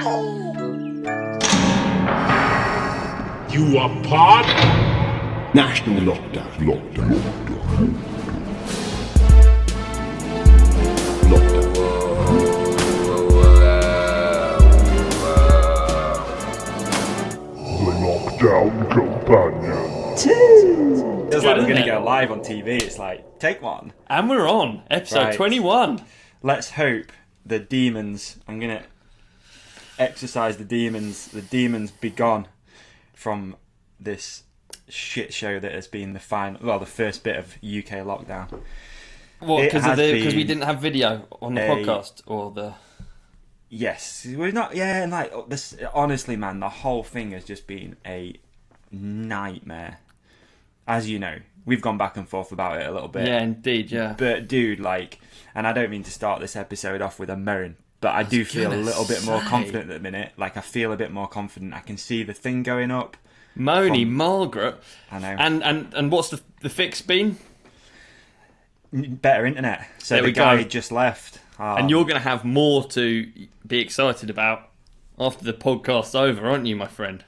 You are part National lockdown. Lockdown. The Lockdown Companion. Feels like we're going to go live on TV. It's like, take one. And we're on episode Right. 21. Let's hope the demons, I'm going to exorcise the demons be gone from this shit show that has been the first bit of UK lockdown. What, It because has we been didn't have video on the podcast? Or the... Yes, we're not. Yeah, and like this. Honestly, man, the whole thing has just been a nightmare. As you know, we've gone back and forth about it a little bit. Yeah, indeed, yeah. But dude, like, and I don't mean to start this episode off with a moan, but I do feel a little bit more confident at the minute. Like, I feel a bit more confident. I can see the thing going up. Moany Margaret. I know. And what's the fix been? Better internet. So There the we guy go. just left. And you're going to have more to be excited about after the podcast's over, aren't you, my friend?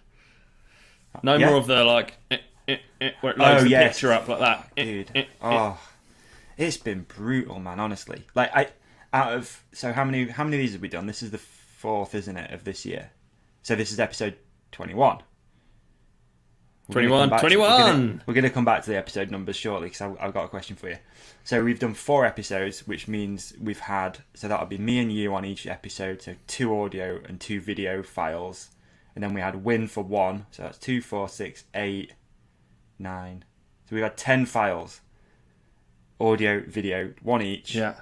No Yeah. more of the, like, where it loads the yes. picture up like that. Dude. It's been brutal, man, honestly. Like, so how many of these have we done? This is the 4th, isn't it, of this year? So this is episode 21. 21. We're going to come back to the episode numbers shortly because I've got a question for you. So we've done 4 episodes, which means we've had, so that'll be me and you on each episode, so 2 audio and 2 video files. And then we had Win for 1, so that's 2, 4, 6, 8, 9. So we've had 10 files. Audio, video, 1 each. Yeah.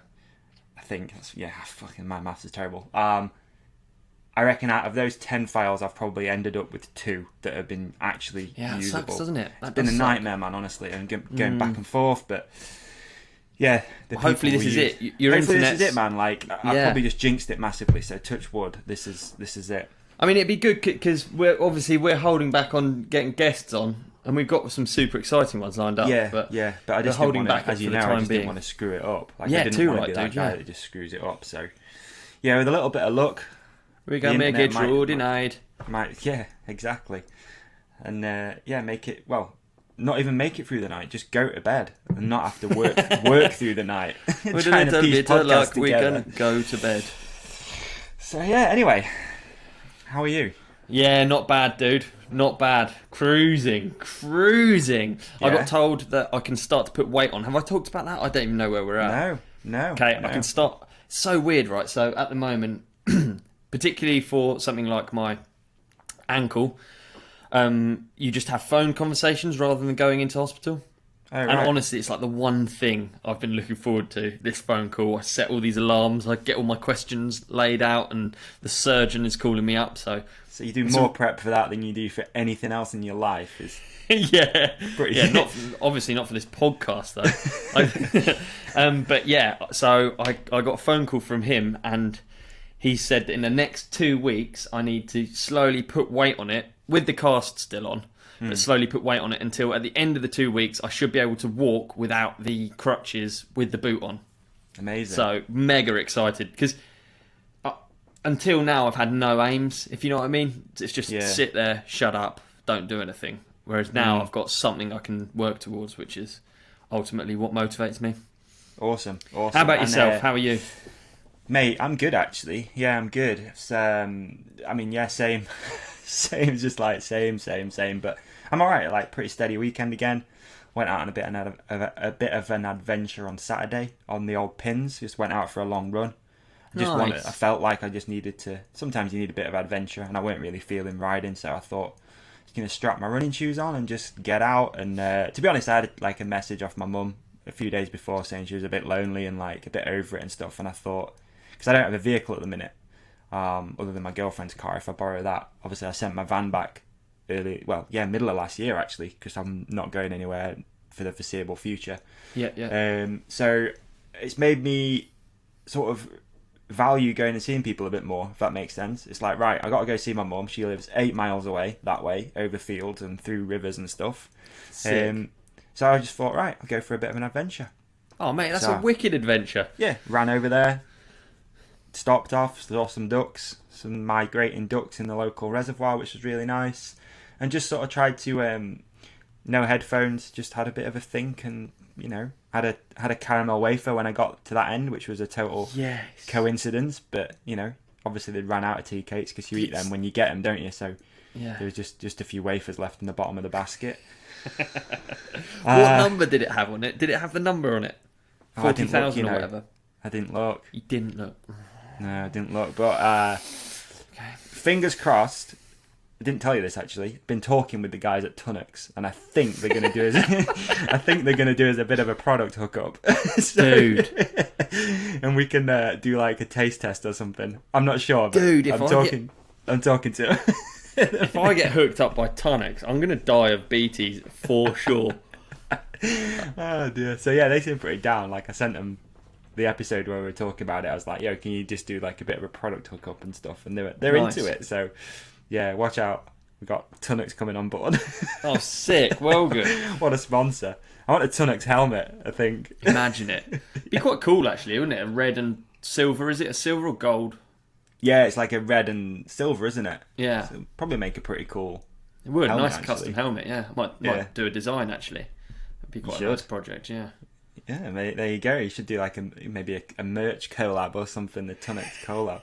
I think, fucking my maths is terrible. I reckon out of those 10 files, I've probably ended up with 2 that have been actually Yeah, it usable. sucks, doesn't it? It's been a nightmare, man, honestly, and going back and forth, but yeah. Hopefully this is it. Your hopefully internet's... this is it, man. Like, I probably just jinxed it massively, so touch wood, this is it. I mean, it'd be good because we're holding back on getting guests on, and we've got some super exciting ones lined up. But I just holding didn't want back to, as you for the know, I time just being. didn't want to screw it up. Like, Yeah, I didn't too want to right, be that dude, guy yeah. that just screws it up. So yeah, with a little bit of luck, We're going to make it denied. Yeah, exactly. And make it, not even make it through the night, just go to bed and not have to work through the night. With a little bit of luck, we're going to go to bed. So yeah, anyway, how are you? Yeah, not bad, dude. Not bad. Cruising. Yeah. I got told that I can start to put weight on. Have I talked about that? I don't even know where we're at. No. Okay, no. I can start. It's so weird, right? So at the moment, particularly for something like my ankle, you just have phone conversations rather than going into hospital. Oh, And right. honestly, it's like the one thing I've been looking forward to, this phone call. I set all these alarms, I get all my questions laid out, and the surgeon is calling me up. So you do more prep for that than you do for anything else in your life. yeah, Pretty- yeah, obviously not for this podcast though. But yeah, so I got a phone call from him, and he said that in the next 2 weeks I need to slowly put weight on it with the cast still on. But slowly put weight on it until at the end of the 2 weeks I should be able to walk without the crutches with the boot on. Amazing. So mega excited because until now I've had no aims, if you know what I mean. It's just sit there, shut up, don't do anything. Whereas now I've got something I can work towards, which is ultimately what motivates me. Awesome. How about yourself? How are you? Mate, I'm good actually. Yeah, I'm good. It's, same. Same, just like same. But I'm alright. Like, pretty steady weekend again. Went out on a bit of an adventure on Saturday on the old pins. Just went out for a long run. I felt like I just needed to. Sometimes you need a bit of adventure, and I weren't really feeling riding, so I thought I was gonna strap my running shoes on and just get out. And to be honest, I had like a message off my mum a few days before saying she was a bit lonely and like a bit over it and stuff. And I thought, because I don't have a vehicle at the minute. Other than my girlfriend's car, if I borrow that. Obviously I sent my van back middle of last year actually, because I'm not going anywhere for the foreseeable future. So it's made me sort of value going and seeing people a bit more, if that makes sense. It's like, right, I got to go see my mum. She lives 8 miles away that way, over fields and through rivers and stuff. So I just thought, right, I'll go for a bit of an adventure. Oh mate, that's a wicked adventure. Yeah, ran over there, stopped off, saw some ducks, some migrating ducks in the local reservoir, which was really nice, and just sort of tried to no headphones, just had a bit of a think, and had a caramel wafer when I got to that end, which was a total coincidence, but obviously they ran out of tea cakes because you eat them when you get them, don't you? So there was just a few wafers left in the bottom of the basket. What number did it have on it? Did it have the number on it? 40,000 or whatever? I didn't look. You didn't look? No, I didn't look. But fingers crossed. I didn't tell you this actually. Been talking with the guys at Tunnocks, and I think they're going to do as a bit of a product hookup, dude. And we can do like a taste test or something. I'm not sure, but dude. I'm talking to him. If I get hooked up by Tunnocks, I'm going to die of BTs for sure. Oh dear. So yeah, they seem pretty down. Like I sent them the episode where we were talking about it. I was like, "Yo, can you just do like a bit of a product hookup and stuff?" And they're Nice. into it. So yeah, watch out. We've got Tunnocks coming on board. Oh, sick. Well, good. What a sponsor. I want a Tunnocks helmet, I think. Imagine it. It'd be quite cool, actually, wouldn't it? A red and silver. Is it a silver or gold? Yeah, it's like a red and silver, isn't it? Yeah. So it'd probably make a pretty cool It would. helmet, Nice actually. custom helmet, yeah. Might do a design, actually. It'd be quite a nice project, yeah. Yeah, there you go. You should do like maybe a merch collab or something, the Tunnocks collab.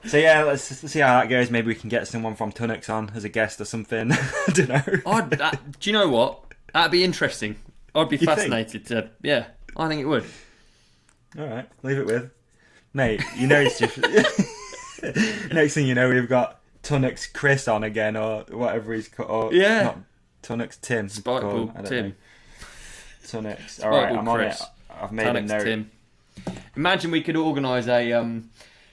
So yeah, let's see how that goes. Maybe we can get someone from Tunnocks on as a guest or something. I don't know. Do you know what? That'd be interesting. I'd be fascinated to... Yeah, I think it would. All right, leave it with. Mate, it's just... Next thing you know, we've got Tunnocks Chris on again, or whatever he's called. Or Yeah. Not Tunnocks Tim. Spikeball Tim. Tunnocks. All right, I'm on it. I've made a note. Tim. Imagine we could organise a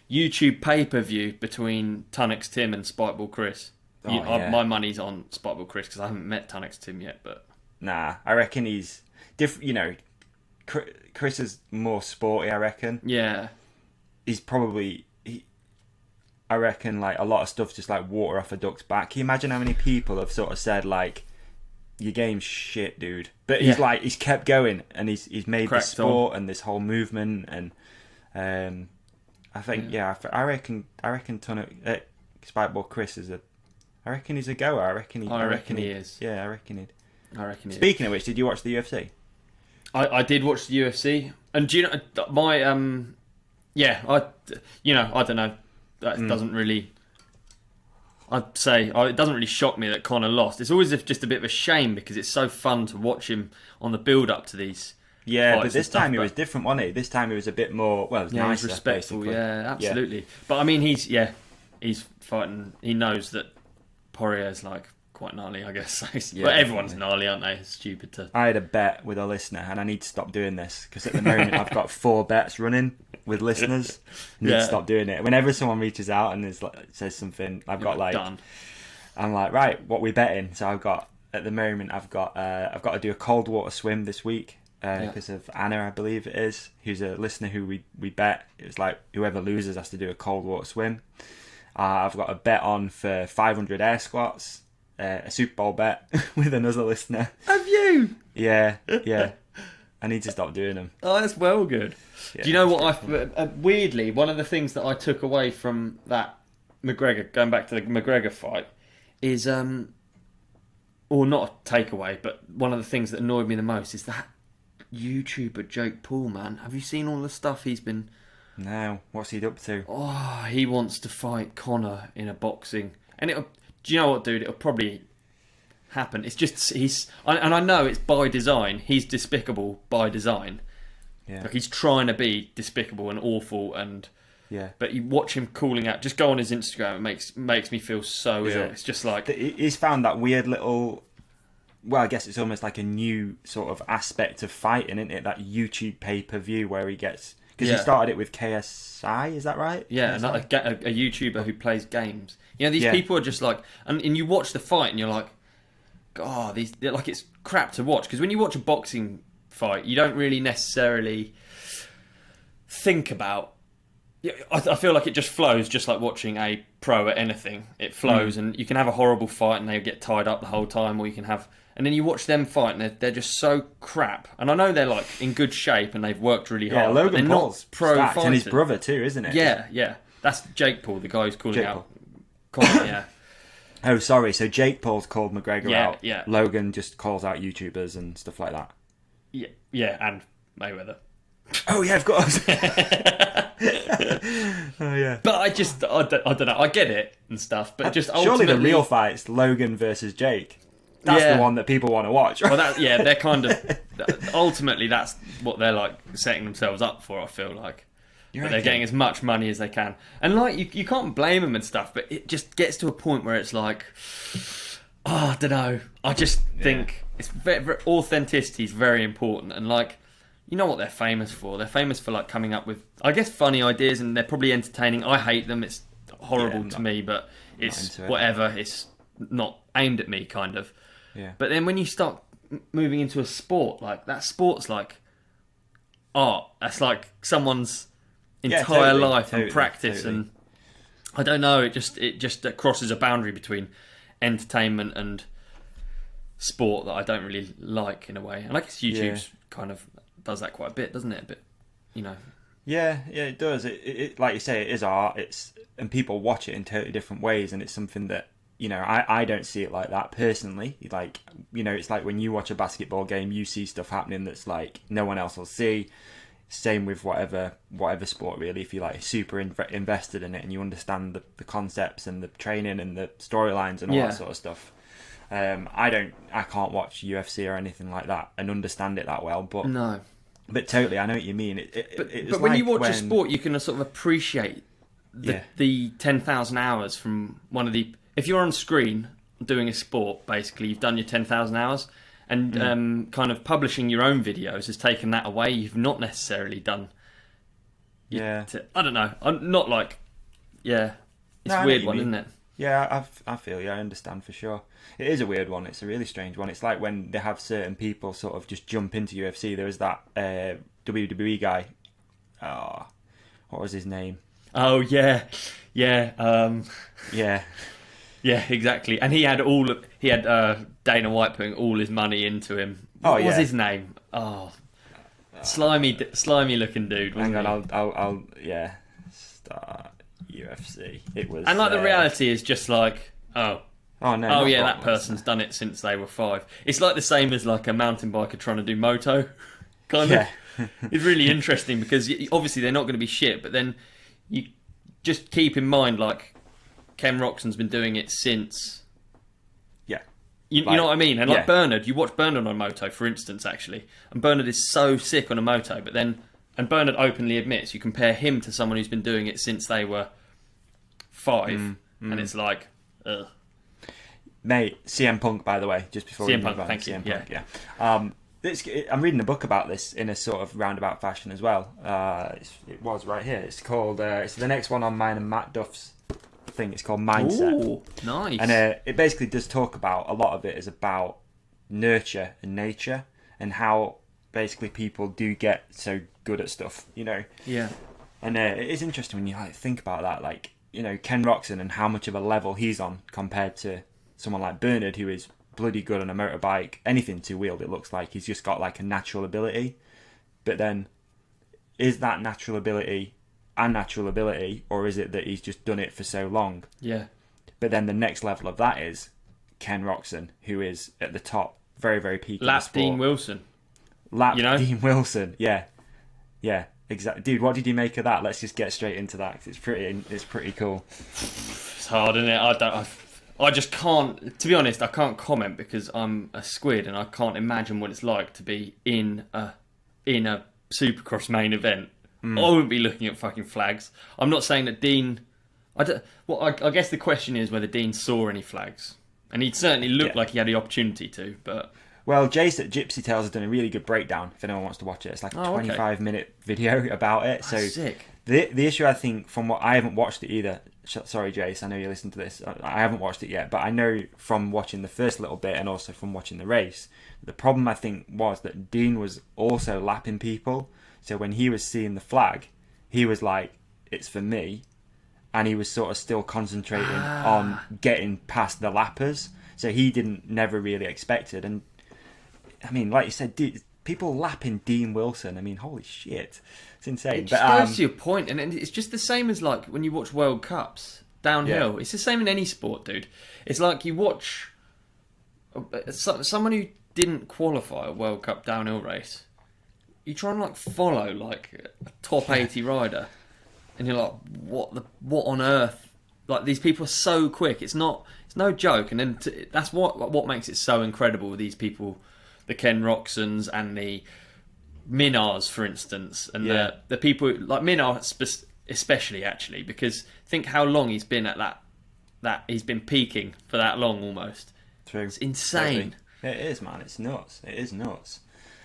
YouTube pay-per-view between Tunnocks Tim and Spikeball Chris. My money's on Spikeball Chris because I haven't met Tunnocks Tim yet, but... Nah, I reckon he's different. Chris is more sporty, I reckon. Yeah. He's probably... I reckon like a lot of stuff's just like water off a duck's back. Can you imagine how many people have sort of said like, your game's shit, dude? But he's kept going, and he's made this sport and this whole movement, and I think I reckon Spikeball Chris is I reckon he's a goer. I reckon he is. Yeah, I reckon he is. Speaking of which, did you watch the UFC? I did watch the UFC, and do you know my I don't know. That doesn't really. I'd say it doesn't really shock me that Conor lost. It's always just a bit of a shame because it's so fun to watch him on the build up to these. Yeah, but this time he was different, wasn't he? This time he was a bit more nicer, respectful. basically. Yeah, absolutely. Yeah. But I mean, he's fighting. He knows that Poirier's like quite gnarly, I guess. But everyone's gnarly, aren't they? It's stupid to. I had a bet with a listener, and I need to stop doing this because at the moment I've got 4 bets running with listeners. I need to stop doing it. Whenever someone reaches out and says something, I've got like, done. I'm like, right, what we betting? So I've got to do a cold water swim this week because of Anna, I believe it is, who's a listener who we bet. It was like whoever loses has to do a cold water swim. I've got a bet on for 500 air squats. A Super Bowl bet with another listener. Have you? Yeah. I need to stop doing them. Oh, that's well good. Yeah, do you know what? Weirdly, one of the things that I took away from that McGregor, going back to the McGregor fight, is or not a takeaway, but one of the things that annoyed me the most is that YouTuber Jake Paul, man. Have you seen all the stuff he's been? No. What's he up to? Oh, he wants to fight Conor in a boxing, and do you know what, dude? It'll probably happen. It's just and I know it's by design. He's despicable by design. Yeah. Like he's trying to be despicable and awful, and But you watch him calling out. Just go on his Instagram. It makes me feel so ill. It's just like he's found that weird little. Well, I guess it's almost like a new sort of aspect of fighting, isn't it? That YouTube pay-per-view where he gets. Because he started it with KSI, is that right? Yeah, a YouTuber who plays games. You know, these people are just like, and you watch the fight and you're like, God, like it's crap to watch. Because when you watch a boxing fight, you don't really necessarily think about. I feel like it just flows, just like watching a pro at anything. It flows, and you can have a horrible fight and they get tied up the whole time, or you can have And then you watch them fight, and they're just so crap. And I know they're like in good shape and they've worked really hard. Logan but they're Paul's not pro stacked, fighters. and his brother too, isn't it? Yeah. That's Jake Paul, the guy who's calling Jake out Conor, yeah. Oh, sorry. So Jake Paul's called McGregor out. Yeah. Logan just calls out YouTubers and stuff like that. Yeah, and Mayweather. Oh yeah, of course. Oh yeah. But I don't know. I get it and stuff, but just surely ultimately, the real fight's Logan versus Jake. That's the one that people want to watch. Well, they're kind of ultimately that's what they're like setting themselves up for. I feel like. But they're getting as much money as they can, and like you can't blame them and stuff. But it just gets to a point where it's like, I don't know. I just think it's authenticity is very important, and like. You know what they're famous for? They're famous for like coming up with, I guess, funny ideas, and they're probably entertaining. I hate them; it's horrible to me, but it's whatever. It's not aimed at me, kind of. Yeah. But then when you start moving into a sport, like that sport's like art. That's like someone's entire life and practice, and I don't know. It just crosses a boundary between entertainment and sport that I don't really like in a way. And I guess YouTube's kind of does that quite a bit, doesn't it? A bit, you know. Yeah, it does. It like you say, it is art. And people watch it in totally different ways, and it's something that, you know, I don't see it like that personally. Like, you know, it's like when you watch a basketball game, you see stuff happening that's like no one else will see. Same with whatever sport really. If you're like super invested in it and you understand the concepts and the training and the storylines and all that sort of stuff. I can't watch UFC or anything like that and understand it that well, but no. But totally, I know what you mean. But when you watch a sport, you can sort of appreciate the 10,000 hours from one of the. If you're on screen doing a sport, basically you've done your 10,000 hours, and kind of publishing your own videos has taken that away. You've not necessarily done. I don't know. I'm not like. Yeah, it's a weird one, isn't it? Yeah, I feel I understand for sure. It is a weird one. It's a really strange one. It's like when they have certain people sort of just jump into UFC. There was that WWE guy. What was his name? Oh yeah. Yeah, exactly. And he had Dana White putting all his money into him. What was his name? Slimy looking dude. Hang on, I'll start UFC. It was, and like the reality is just like that person's done it since they were 5. It's like the same as like a mountain biker trying to do moto, kind of. It's really interesting because obviously they're not going to be shit, but then you just keep in mind like Ken Roxon's been doing it since. You know what I mean? And like Bernard, you watch Bernard on moto, for instance, actually, and Bernard is so sick on a moto, but then, and Bernard openly admits, you compare him to someone who's been doing it since they were 5, and it's like, ugh. Mate, CM Punk, by the way, just before CM we move Punk, on. thank you. CM Punk, I'm reading a book about this in a sort of roundabout fashion as well. It was right here. It's called, it's the next one on mine and Matt Duff's thing. It's called Mindset. Ooh, nice. And it basically does talk about, a lot of it is about nurture and nature and how basically people do get so good at stuff, you know? Yeah. And it is interesting when you like think about that, like, you know, Ken Roxon and how much of a level he's on compared to someone like Bernard, who is bloody good on a motorbike, anything two-wheeled. It looks like he's just got like a natural ability. But then, is that natural ability a natural ability, or is it that he's just done it for so long? Yeah. But then the next level of that is Ken Roxon, who is at the top, very, very peak. Lap Dean Wilson. Dean Wilson, yeah, exactly. Dude, what did you make of that? Let's just get straight into that, 'cause it's pretty cool. It's hard, isn't it? I just can't, to be honest, I can't comment because I'm a squid and I can't imagine what it's like to be in a Supercross main event. I wouldn't be looking at fucking flags. I'm not saying that Dean... I guess the question is whether Dean saw any flags. And he'd certainly looked like he had the opportunity to, but... Well, Jace at Gypsy Tales has done a really good breakdown, if anyone wants to watch it. It's like a 25-minute video about it. That's sick. The issue, I think, from what... I haven't watched it either. Sorry, Jace, I know you listened to this. I haven't watched it yet, but I know from watching the first little bit and also from watching the race, the problem, I think, was that Dean was also lapping people. So when he was seeing the flag, he was like, it's for me. And he was sort of still concentrating on getting past the lappers. So he never really expected. And I mean, like you said, dude, people lapping Dean Wilson. I mean, holy shit, it's insane. It just goes to your point, and it's just the same as like when you watch World Cups downhill. It's the same in any sport, dude. It's like you watch someone who didn't qualify a World Cup downhill race. You try and like follow like a top 80 rider, and you're like, what on earth? Like, these people are so quick. It's no joke. And then that's what makes it so incredible with these people, the Ken Roxons and the Minars, for instance, and the people like Minar especially, actually, because think how long he's been at that he's been peaking for that long almost. True. It's insane. Totally. It is, man. It's nuts. It is nuts.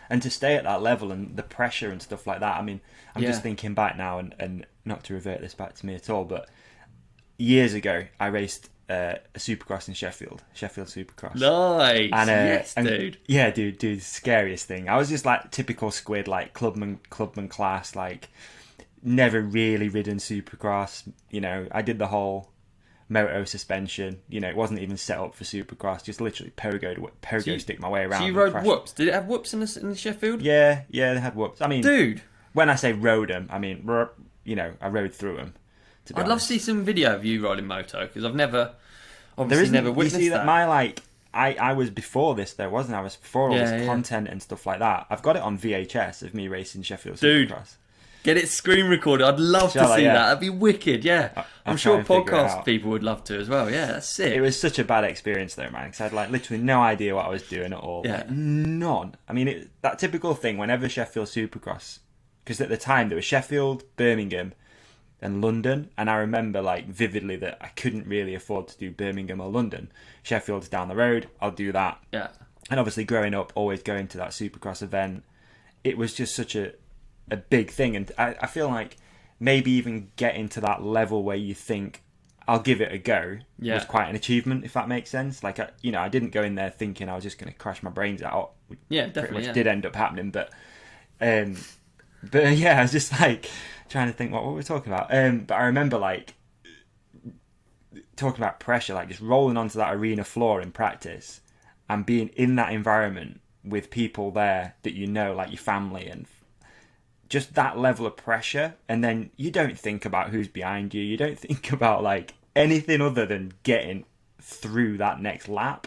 And to stay at that level and the pressure and stuff like that. I mean, I'm just thinking back now, and not to revert this back to me at all, but years ago I raced a Supercross in Sheffield Supercross. Nice. And, yes, dude. Yeah, dude, scariest thing. I was just like typical squid, like clubman class, like never really ridden Supercross. You know, I did the whole moto suspension. You know, it wasn't even set up for Supercross. Just literally pogo stick my way around. So you rode whoops? Did it have whoops in the Sheffield? Yeah, they had whoops. I mean, dude, when I say rode them, I mean, you know, I rode through them. I'd love to see some video of you riding moto, because I've never witnessed you see that. My like, I was before this though, wasn't I? I was before all this content and stuff like that. I've got it on VHS of me racing Sheffield Supercross. Get it screen recorded. I'd love to see that. That'd be wicked. Yeah, I'm sure podcast people would love to as well. Yeah, that's sick. It was such a bad experience though, man, because I had like literally no idea what I was doing at all. Yeah, like, none. I mean, that typical thing whenever Sheffield Supercross, because at the time there was Sheffield, Birmingham, and London, and I remember like vividly that I couldn't really afford to do Birmingham or London. Sheffield's down the road, I'll do that. Yeah. And obviously growing up, always going to that Supercross event, it was just such a big thing. And I feel like maybe even getting to that level where you think, I'll give it a go, was quite an achievement, if that makes sense. Like, I didn't go in there thinking I was just going to crash my brains out. Yeah, definitely. Pretty much did end up happening, but yeah, I was just like trying to think what we were talking about. But I remember like talking about pressure, like just rolling onto that arena floor in practice and being in that environment with people there that you know, like your family, and just that level of pressure. And then you don't think about who's behind you. You don't think about like anything other than getting through that next lap.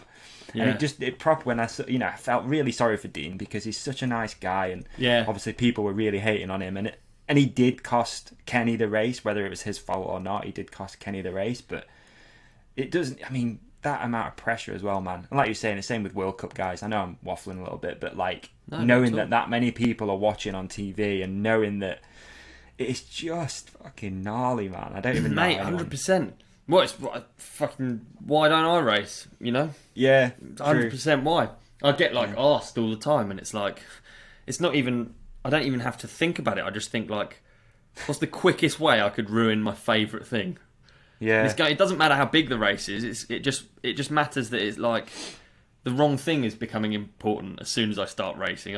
Yeah. And it proper when I felt really sorry for Dean, because he's such a nice guy, and obviously people were really hating on him, and he did cost Kenny the race, whether it was his fault or not. He did cost Kenny the race, but it doesn't. I mean, that amount of pressure as well, man. And like you're saying, the same with World Cup guys. I know I'm waffling a little bit, but like knowing that many people are watching on TV, and knowing that it's just fucking gnarly, man. I don't even know. Mate, 100%. Fucking, why don't I race? You know? Yeah, 100% why. I get like asked all the time, and it's like, it's not even, I don't even have to think about it. I just think like, what's the quickest way I could ruin my favourite thing? Yeah. It doesn't matter how big the race is. It just matters that it's like, the wrong thing is becoming important as soon as I start racing.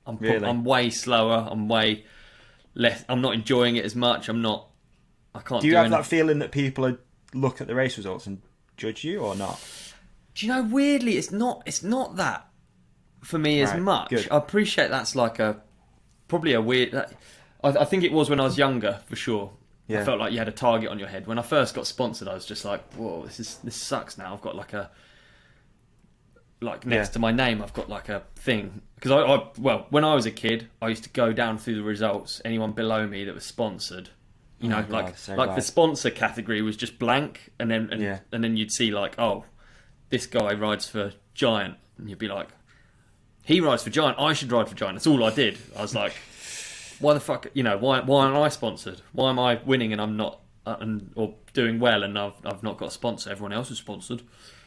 I'm way slower. I'm way less. I'm not enjoying it as much. I can't. Do you have that feeling that people look at the race results and judge you, or not? Do you know? Weirdly, it's not that for me as much. Good. I appreciate that's like probably a weird. I think it was when I was younger, for sure. Yeah. I felt like you had a target on your head. When I first got sponsored, I was just like, "Whoa, this sucks." Now I've got next to my name, I've got like a thing, because when I was a kid, I used to go down through the results. Anyone below me that was sponsored. You know, the sponsor category was just blank, and then you'd see like, oh, this guy rides for Giant, and you'd be like, he rides for Giant, I should ride for Giant. That's all I did. I was like, why the fuck, why aren't I sponsored? Why am I winning and I'm not, or doing well and I've not got a sponsor? Everyone else is sponsored.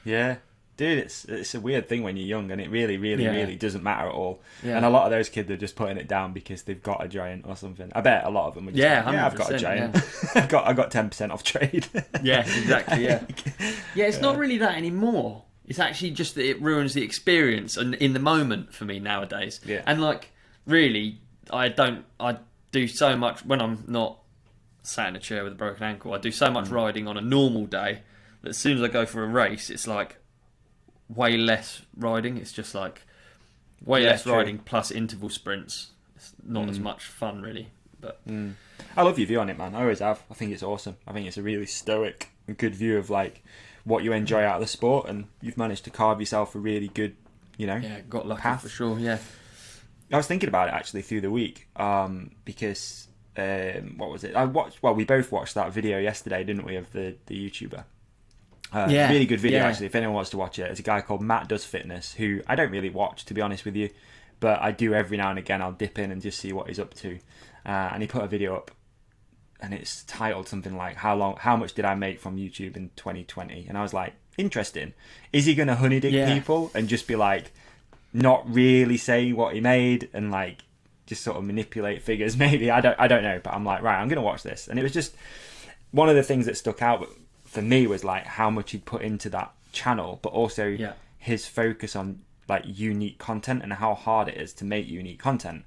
Yeah. Dude, it's a weird thing when you're young, and it really, really, really doesn't matter at all. Yeah. And a lot of those kids are just putting it down because they've got a Giant or something. I bet a lot of them are just I've got a Giant. Yeah. I got 10% off trade. Yeah, exactly. Yeah, it's not really that anymore. It's actually just that it ruins the experience and in the moment for me nowadays. Yeah. And like, really, I do so much when I'm not sat in a chair with a broken ankle. I do so much riding on a normal day that as soon as I go for a race, it's like, way less riding. It's just like way less riding plus interval sprints. It's not as much fun, really. But I love your view on it, man. I always have. I think it's awesome. I think it's a really stoic and good view of like what you enjoy out of the sport, and you've managed to carve yourself a really good, got lucky path for sure. Yeah, I was thinking about it actually through the week, because what was it? We both watched that video yesterday, didn't we, of the YouTuber? Really good video actually. If anyone wants to watch it, it's a guy called Matt Does Fitness, who I don't really watch, to be honest with you, but I do every now and again. I'll dip in and just see what he's up to, and he put a video up, and it's titled something like how much did I make from YouTube in 2020? And I was like, interesting. Is he going to honey dick people and just be like, not really say what he made and like just sort of manipulate figures? Maybe, I don't know, but I'm like, right, I'm going to watch this. And it was just one of the things that stuck out for me was like how much he'd put into that channel, but also his focus on like unique content and how hard it is to make unique content.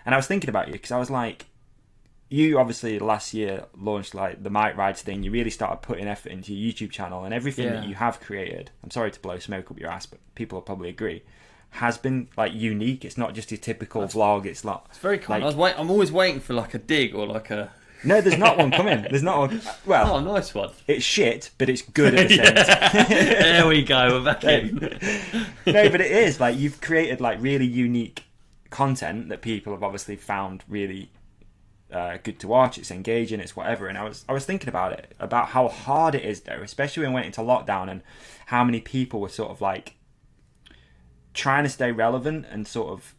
And I was thinking about you because I was like, you obviously last year launched like the Mike Rides thing. You really started putting effort into your YouTube channel, and everything that you have created, I'm sorry to blow smoke up your ass, but people will probably agree, has been like unique. It's not just your typical vlog. It's not. It's very kind. I'm always waiting for like a dig or like a. No, there's not one coming. There's not one. Well, nice one. It's shit, but it's good at the same time. There we go. We're back in. No, but it is like you've created like really unique content that people have obviously found really good to watch. It's engaging. It's whatever. And I was thinking about it, about how hard it is though, especially when we went into lockdown, and how many people were sort of like trying to stay relevant and sort of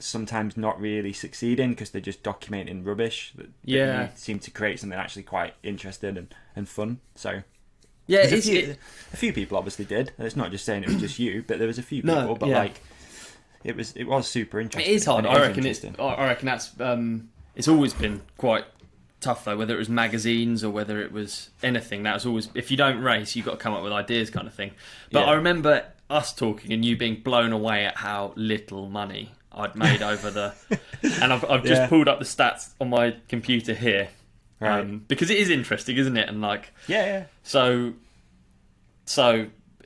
sometimes not really succeeding because they're just documenting rubbish that you seem to create something actually quite interesting and fun. So a few people obviously did, and it's not just saying it was just you, but there was a few people, but like it was super interesting. It is hard. I reckon that's it's always been quite tough though, whether it was magazines or whether it was anything. That was always, if you don't race, you've got to come up with ideas kind of thing. But I remember us talking and you being blown away at how little money I'd made over the, and I've just pulled up the stats on my computer here, because it is interesting, isn't it? And like, so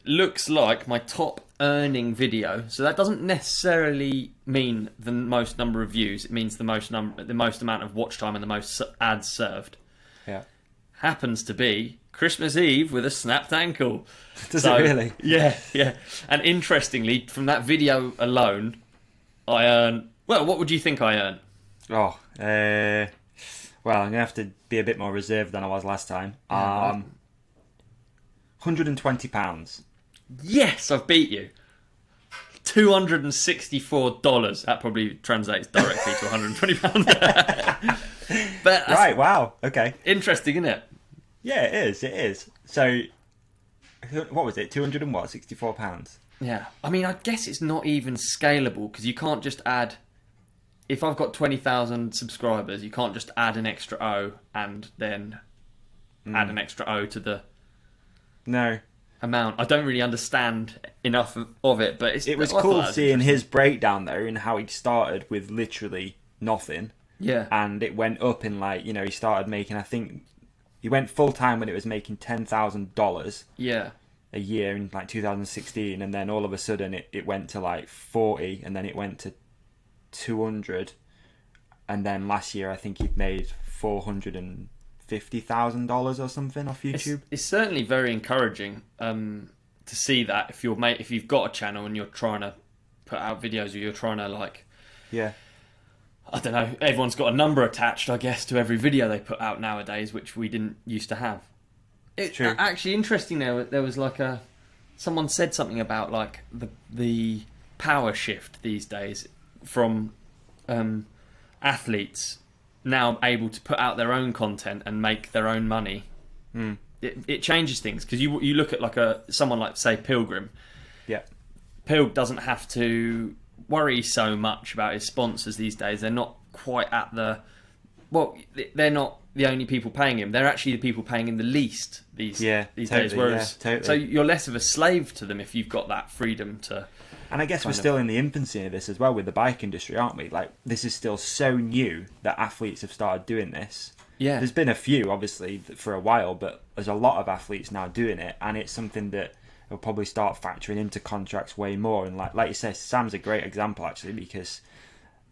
looks like my top earning video. So that doesn't necessarily mean the most number of views. It means the most amount of watch time and the most ads served. Yeah, happens to be Christmas Eve with a snapped ankle. Does it really? Yeah. And interestingly, from that video alone, I earn. Well, what would you think I earn? Well, I'm gonna have to be a bit more reserved than I was last time. £120. Yes, I've beat you. $264. That probably translates directly to £120. But right, wow, okay. Interesting, isn't it? Yeah, it is. So, what was it? £264? Yeah. I mean, I guess it's not even scalable because you can't just add. If I've got 20,000 subscribers, you can't just add an extra O and then add an extra O to the amount. I don't really understand enough of it, but it was cool seeing his breakdown though, and how he started with literally nothing. Yeah. And it went up in like, he started making, I think he went full time when it was making $10,000 a year in like 2016, and then all of a sudden it went to like 40, and then it went to 200, and then last year I think he'd made $450,000 or something off YouTube. It's certainly very encouraging to see that if you've got a channel and you're trying to put out videos, or you're trying to like, I don't know, everyone's got a number attached, I guess, to every video they put out nowadays, which we didn't used to have. It's actually interesting. There was like someone said something about like the power shift these days from athletes now able to put out their own content and make their own money. It changes things because you look at like someone like say Pilgrim. Yeah, Pilg doesn't have to worry so much about his sponsors these days. They're not quite at they're not the only people paying him. They're actually the people paying him the least these days. Whereas, so you're less of a slave to them if you've got that freedom to. And I guess we're still in the infancy of this as well with the bike industry, aren't we? Like, this is still so new that athletes have started doing this. Yeah. There's been a few, obviously, for a while, but there's a lot of athletes now doing it, and it's something that it'll probably start factoring into contracts way more. And like you say, Sam's a great example actually, because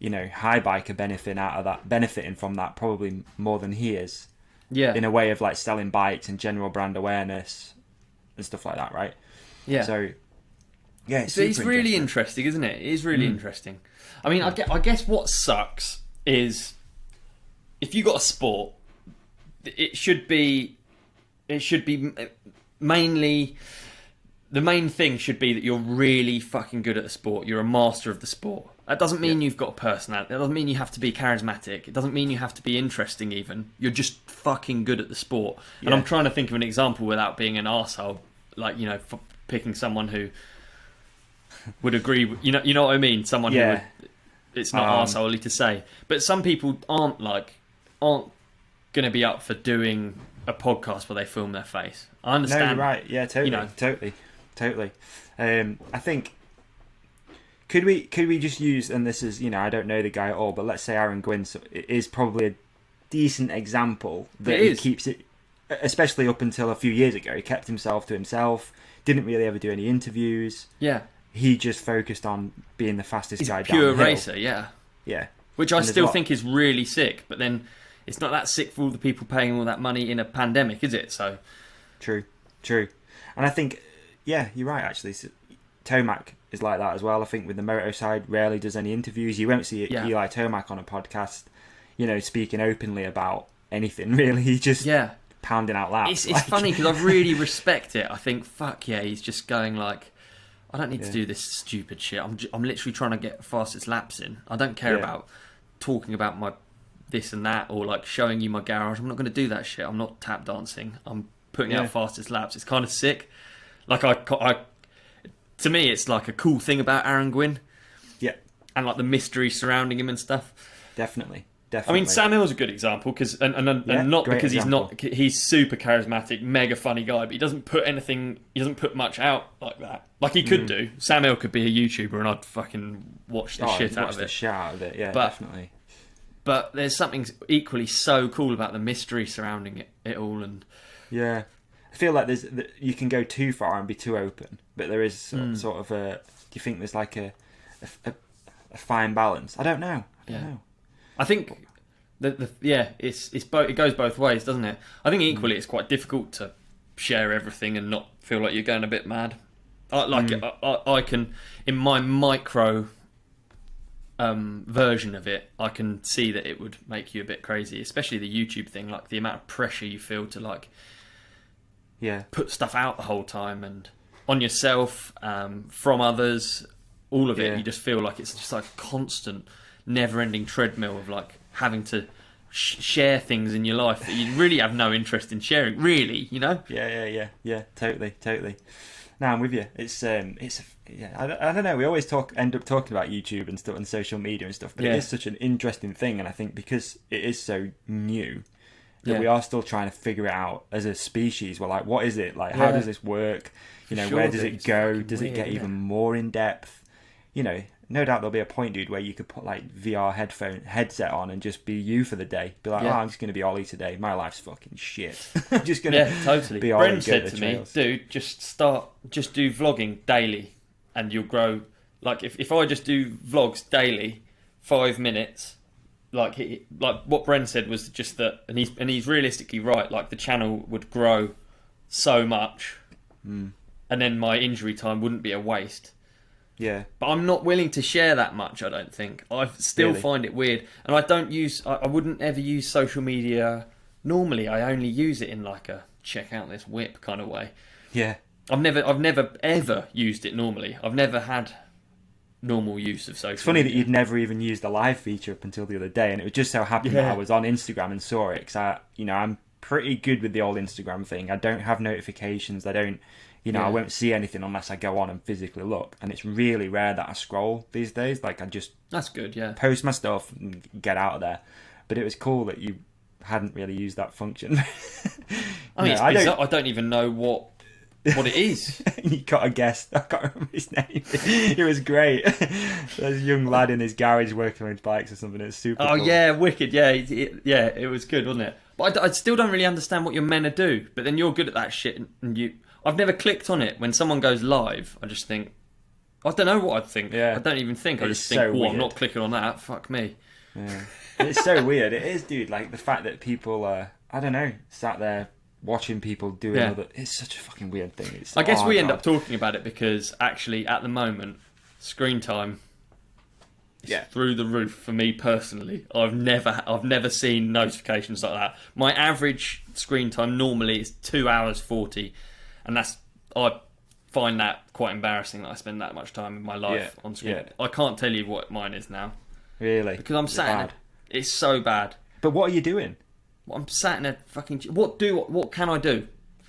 high bike are benefiting from that probably more than he is. Yeah. In a way of like selling bikes and general brand awareness and stuff like that, right? Yeah. So yeah, it's really interesting, isn't it? It is really interesting. I mean, I guess what sucks is if you got a sport, it should be mainly, the main thing should be that you're really fucking good at the sport. You're a master of the sport. That doesn't mean you've got a personality. That doesn't mean you have to be charismatic. It doesn't mean you have to be interesting even. You're just fucking good at the sport. And I'm trying to think of an example without being an arsehole, like, picking someone who would agree with, you know what I mean? Someone who would, it's not arseholey to say. But some people aren't going to be up for doing a podcast where they film their face. I understand. No, you're right. Yeah, totally. Totally. I think could we just use, and this is, I don't know the guy at all, but let's say Aaron Gwynn is probably a decent example that he keeps it, especially up until a few years ago. He kept himself to himself, didn't really ever do any interviews. Yeah. He just focused on being the fastest guy down pure the hill. Racer, yeah. Yeah. Which I still think is really sick, but then it's not that sick for all the people paying all that money in a pandemic, is it? So True. And I think, yeah, you're right, actually. Tomac is like that as well. I think with the moto side, rarely does any interviews. You won't see Eli Tomac on a podcast, speaking openly about anything, really. He's just pounding out laps. It's funny because I really respect it. I think, fuck yeah, he's just going like, I don't need to do this stupid shit. I'm literally trying to get fastest laps in. I don't care about talking about my this and that, or like showing you my garage. I'm not going to do that shit. I'm not tap dancing. I'm putting out fastest laps. It's kind of sick. Like I to me, it's like a cool thing about Aaron Gwynn. Yeah. And like the mystery surrounding him and stuff. Definitely. I mean, Sam Hill's a good example because, and not because example. he's super charismatic, mega funny guy, but he doesn't put much out like that. Like he could do. Sam Hill could be a YouTuber, and I'd fucking watch the shit out of it. Yeah, definitely. But there's something equally so cool about the mystery surrounding it all, and yeah, I feel like you can go too far and be too open, but there is sort of a. Do you think there's like a fine balance? I don't know. I think it goes both ways, doesn't it? I think equally it's quite difficult to share everything and not feel like you're going a bit mad. I can, in my micro version of it, I can see that it would make you a bit crazy, especially the YouTube thing, like the amount of pressure you feel to like put stuff out the whole time and on yourself, from others, all of it. You just feel like it's just like a constant never-ending treadmill of like having to share things in your life that you really have no interest in sharing, really, Yeah, totally. No, I'm with you. It's I don't know, we always end up talking about YouTube and stuff and social media and stuff, but it is such an interesting thing, and I think because it is so new that we are still trying to figure it out as a species. We're like, what is it? Like, how does this work? Where does it go? Does it get even more in depth? No doubt there'll be a point, dude, where you could put like VR headset on and just be you for the day. Be like, I'm just going to be Ollie today. My life's fucking shit. I'm just going to totally. be Ollie. Bren said to me, dude, just do vlogging daily and you'll grow. Like if I just do vlogs daily, 5 minutes, like what Bren said was just that, and he's realistically right. Like the channel would grow so much, and then my injury time wouldn't be a waste. Yeah, but I'm not willing to share that much. I don't think. I still find it weird, and I wouldn't ever use social media. Normally, I only use it in like a check out this whip kind of way. Yeah, I've never ever used it normally. I've never had normal use of social media. It's funny that you'd never even used the live feature up until the other day, and it was just so happened that I was on Instagram and saw it, because I'm pretty good with the old Instagram thing. I don't have notifications. I don't, I won't see anything unless I go on and physically look, and it's really rare that I scroll these days. Like I just that's good, post my stuff and get out of there. But it was cool that you hadn't really used that function. I mean, I don't even know what it is. You got a guess. I can't remember his name. It was great. There's a young lad in his garage working on his bikes or something. It's super cool. Yeah, wicked. Yeah, it was good, wasn't it? But I still don't really understand what you're meant to do. But then you're good at that shit, and I've never clicked on it. When someone goes live, I just think, I don't know what I'd think. Yeah. I don't even think. I It's just think, so I'm weird. not clicking on that. Fuck me. Yeah. It's so weird. It is, dude. Like the fact that people are, I don't know, sat there watching people doing Yeah. other. It's such a fucking weird thing. It's, I guess we end God. up talking about it because actually, at the moment, screen time is Yeah. through the roof for me personally. I've never seen notifications like that. My average screen time normally is 2 hours 40, and I find that quite embarrassing that I spend that much time in my life on screen. Yeah. I can't tell you what mine is now Really? because I'm Is it sat in bad? it. It's so bad. But what are you doing? I'm sat in a fucking. What can I do?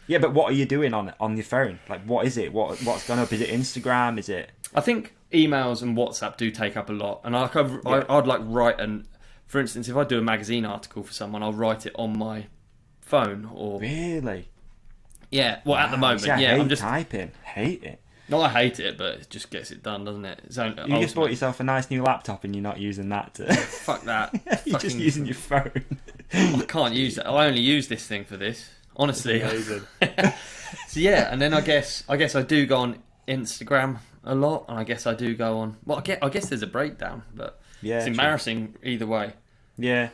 Yeah, but what are you doing on your phone? Like, what is it? What's gone up? Is it Instagram? Is it? I think emails and WhatsApp do take up a lot, and I'd like write for instance, if I do a magazine article for someone, I'll write it on my phone or Really? yeah. Well, at the Wow, moment, see, I yeah, hate I'm just. Hate it. No, I hate it, but it just gets it done, doesn't it? You just bought yourself a nice new laptop and you're not using that. Fuck that. You're just using your phone. I can't use that. I only use this thing for this. Honestly. Amazing. So yeah, and then I guess I do go on Instagram a lot, and I guess I do go on. Well, I guess there's a breakdown, but Yeah, it's true. embarrassing either way. Yeah,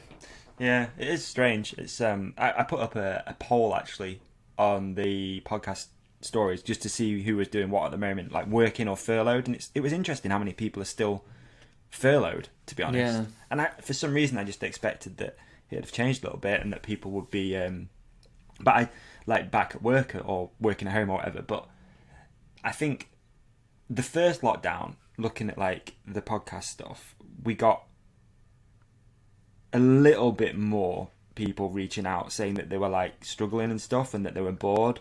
it is strange. It's I put up a poll actually on the podcast stories just to see who was doing what at the moment, like working or furloughed, and it was interesting how many people are still furloughed, to be honest. Yeah. And for some reason I just expected that it'd have changed a little bit and that people would be, but I like back at work or working at home or whatever. But I think the first lockdown, looking at like the podcast stuff, we got a little bit more people reaching out saying that they were like struggling and stuff and that they were bored.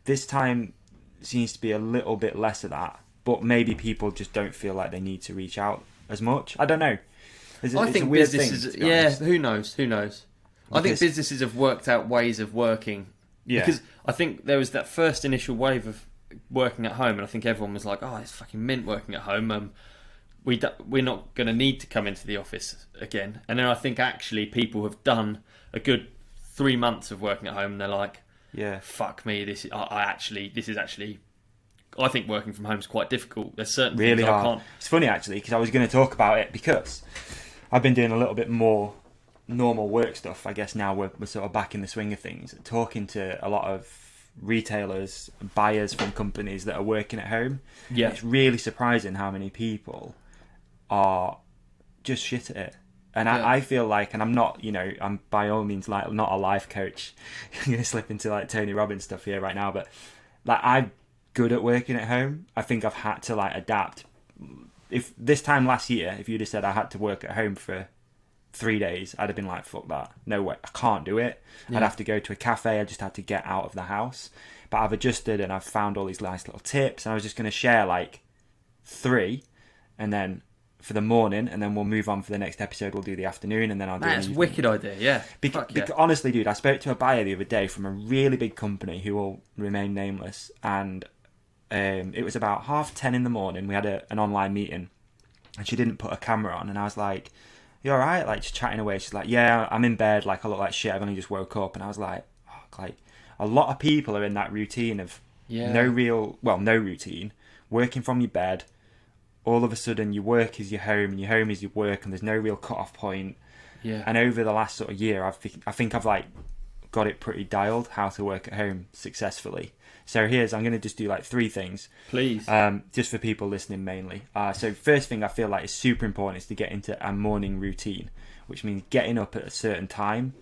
This time seems to be a little bit less of that, but maybe people just don't feel like they need to reach out as much. I don't know. It's I a think weird businesses, thing, to be yeah, honest. who knows? I think Because- businesses have worked out ways of working. Yeah. Because I think there was that first initial wave of working at home, and I think everyone was like, "Oh, it's fucking mint working at home. We're not going to need to come into the office again." And then I think actually people have done a good 3 months of working at home, and they're like, Yeah. "Fuck me, this is actually." I think working from home is quite difficult. There's certain Really things I hard. can't. It's funny actually because I was going to talk about it because I've been doing a little bit more normal work stuff. I guess now we're sort of back in the swing of things. Talking to a lot of retailers, buyers from companies that are working at home. Yeah. It's really surprising how many people are just shit at it. And Yeah. I feel like, and I'm not, I'm by all means like not a life coach. I'm going to slip into like Tony Robbins stuff here right now, but like I'm good at working at home. I think I've had to like adapt. If this time last year, if you'd have said I had to work at home for 3 days, I'd have been like, fuck that. No way. I can't do it. Yeah. I'd have to go to a cafe. I just had to get out of the house. But I've adjusted and I've found all these nice little tips. And I was just going to share like 3 and then for the morning, and then we'll move on for the next episode. We'll do the afternoon, and then I'll do That's an a evening. wicked idea, yeah. Fuck yeah. Honestly, dude, I spoke to a buyer the other day from a really big company who will remain nameless, and it was about 10:30 in the morning. We had an online meeting, and she didn't put a camera on, and I was like, "You all right?" Like just chatting away. She's like, "Yeah, I'm in bed. Like I look like shit. I've only just woke up." And I was like, like a lot of people are in that routine of no routine, working from your bed. All of a sudden, your work is your home, and your home is your work, and there's no real cut-off point. Yeah. And over the last sort of year, I think I've like got it pretty dialed how to work at home successfully. So I'm going to just do like 3 things. Please. Just for people listening mainly. So first thing I feel like is super important is to get into a morning routine, which means getting up at a certain time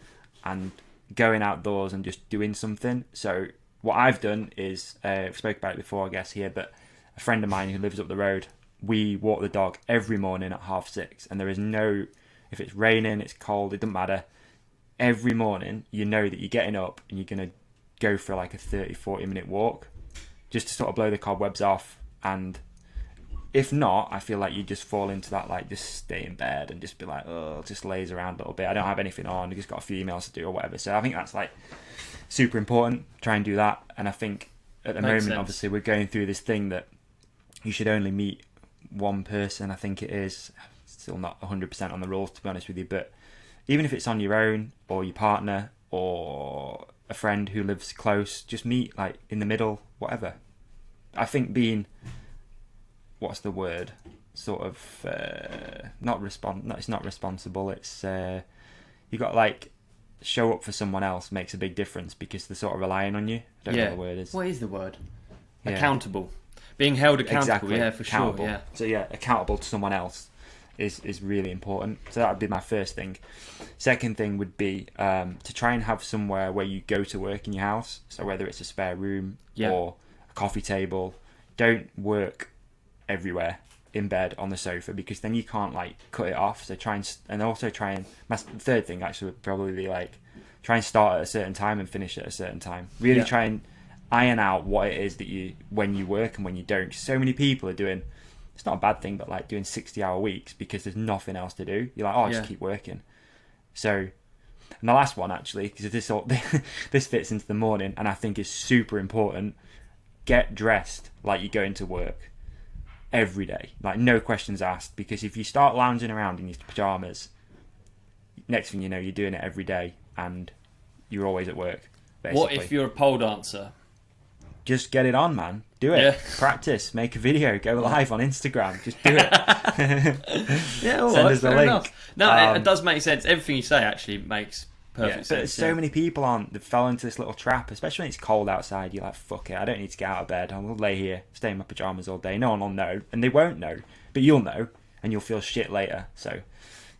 and going outdoors and just doing something. So what I've done is, I've spoke about it before, I guess, here, but a friend of mine who lives up the road, we walk the dog every morning at 6:30, and there is no, if it's raining, it's cold, it doesn't matter. Every morning, you know that you're getting up and you're going to go for like a 30-40 minute walk just to sort of blow the cobwebs off. And if not, I feel like you just fall into that, like just stay in bed and just be like, oh, just laze around a little bit. I don't have anything on, I just got a few emails to do or whatever. So I think that's like super important. Try and do that. And I think at the moment, obviously, we're going through this thing that you should only meet one person. I think it is still not 100% on the rules, to be honest with you, but even if it's on your own or your partner or a friend who lives close, just meet like in the middle, whatever. I think being, what's the word? Sort of it's not responsible. It's you got to like show up for someone else makes a big difference because they're sort of relying on you. I don't know what the word is. What is the word? Yeah. Accountable. Being held accountable. Exactly. Yeah, for accountable. sure. Yeah. So yeah, accountable to someone else is really important. So that would be my first thing. Second thing would be to try and have somewhere where you go to work in your house. So whether it's a spare room or a coffee table, don't work everywhere in bed on the sofa because then you can't like cut it off. So try and my third thing actually would probably be like try and start at a certain time and finish at a certain time. Really try and iron out what it is that you when you work and when you don't. 'Cause so many people are doing, it's not a bad thing, but like doing 60-hour weeks because there's nothing else to do. You're like, oh, just keep working. So, and the last one actually, because this fits into the morning and I think is super important. Get dressed like you're going to work every day, like no questions asked. Because if you start lounging around in your pajamas, next thing you know, you're doing it every day and you're always at work. Basically. What if you're a pole dancer? Just get it on, man. Do it. Practice. Make a video. Go live on Instagram. Just do it. Yeah, all Send right, us the fair link. enough. No, it does make sense. Everything you say actually makes perfect sense. But so many people they fell into this little trap, especially when it's cold outside. You're like, fuck it, I don't need to get out of bed. I'll lay here, stay in my pajamas all day. No one will know, and they won't know, but you'll know, and you'll feel shit later. So,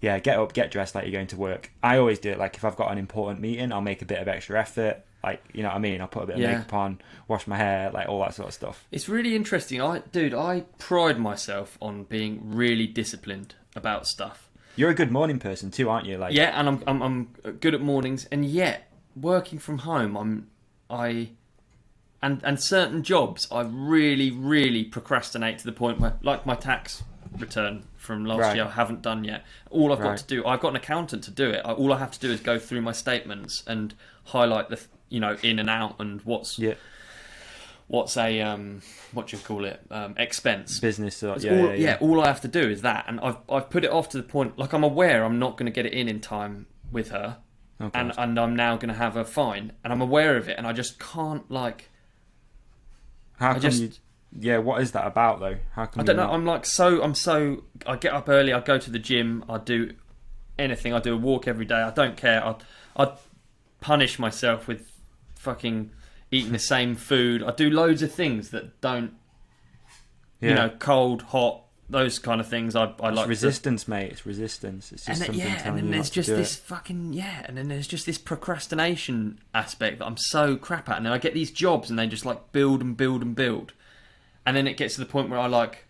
yeah, get up, get dressed like you're going to work. I always do it. Like if I've got an important meeting, I'll make a bit of extra effort. Like, you know what I mean? I'll put a bit of makeup on, wash my hair, like all that sort of stuff. It's really interesting. I pride myself on being really disciplined about stuff. You're a good morning person too, aren't you? Like, yeah, and I'm good at mornings, and yet working from home, and certain jobs I really procrastinate to the point where, like my tax return from last year, I haven't done yet. All I've got to do, I've got an accountant to do it. All I have to do is go through my statements and highlight the in and out and what's a what do you call it, expense business. All I have to do is that, and I've put it off to the point, like I'm aware I'm not going to get it in time with her, and I'm now going to have a fine, and I'm aware of it, and I just can't like. How come you? What is that about though? How come? I don't know. I'm so. I get up early. I go to the gym. I do anything. I do a walk every day. I don't care. I punish myself with fucking eating the same food. I do loads of things that don't, cold, hot, those kind of things. I like resistance, mate. It's resistance. It's just something telling you not to do it. And then there's just this procrastination aspect that I'm so crap at. And then I get these jobs and they just like build and build and build. And then it gets to the point where I'm like,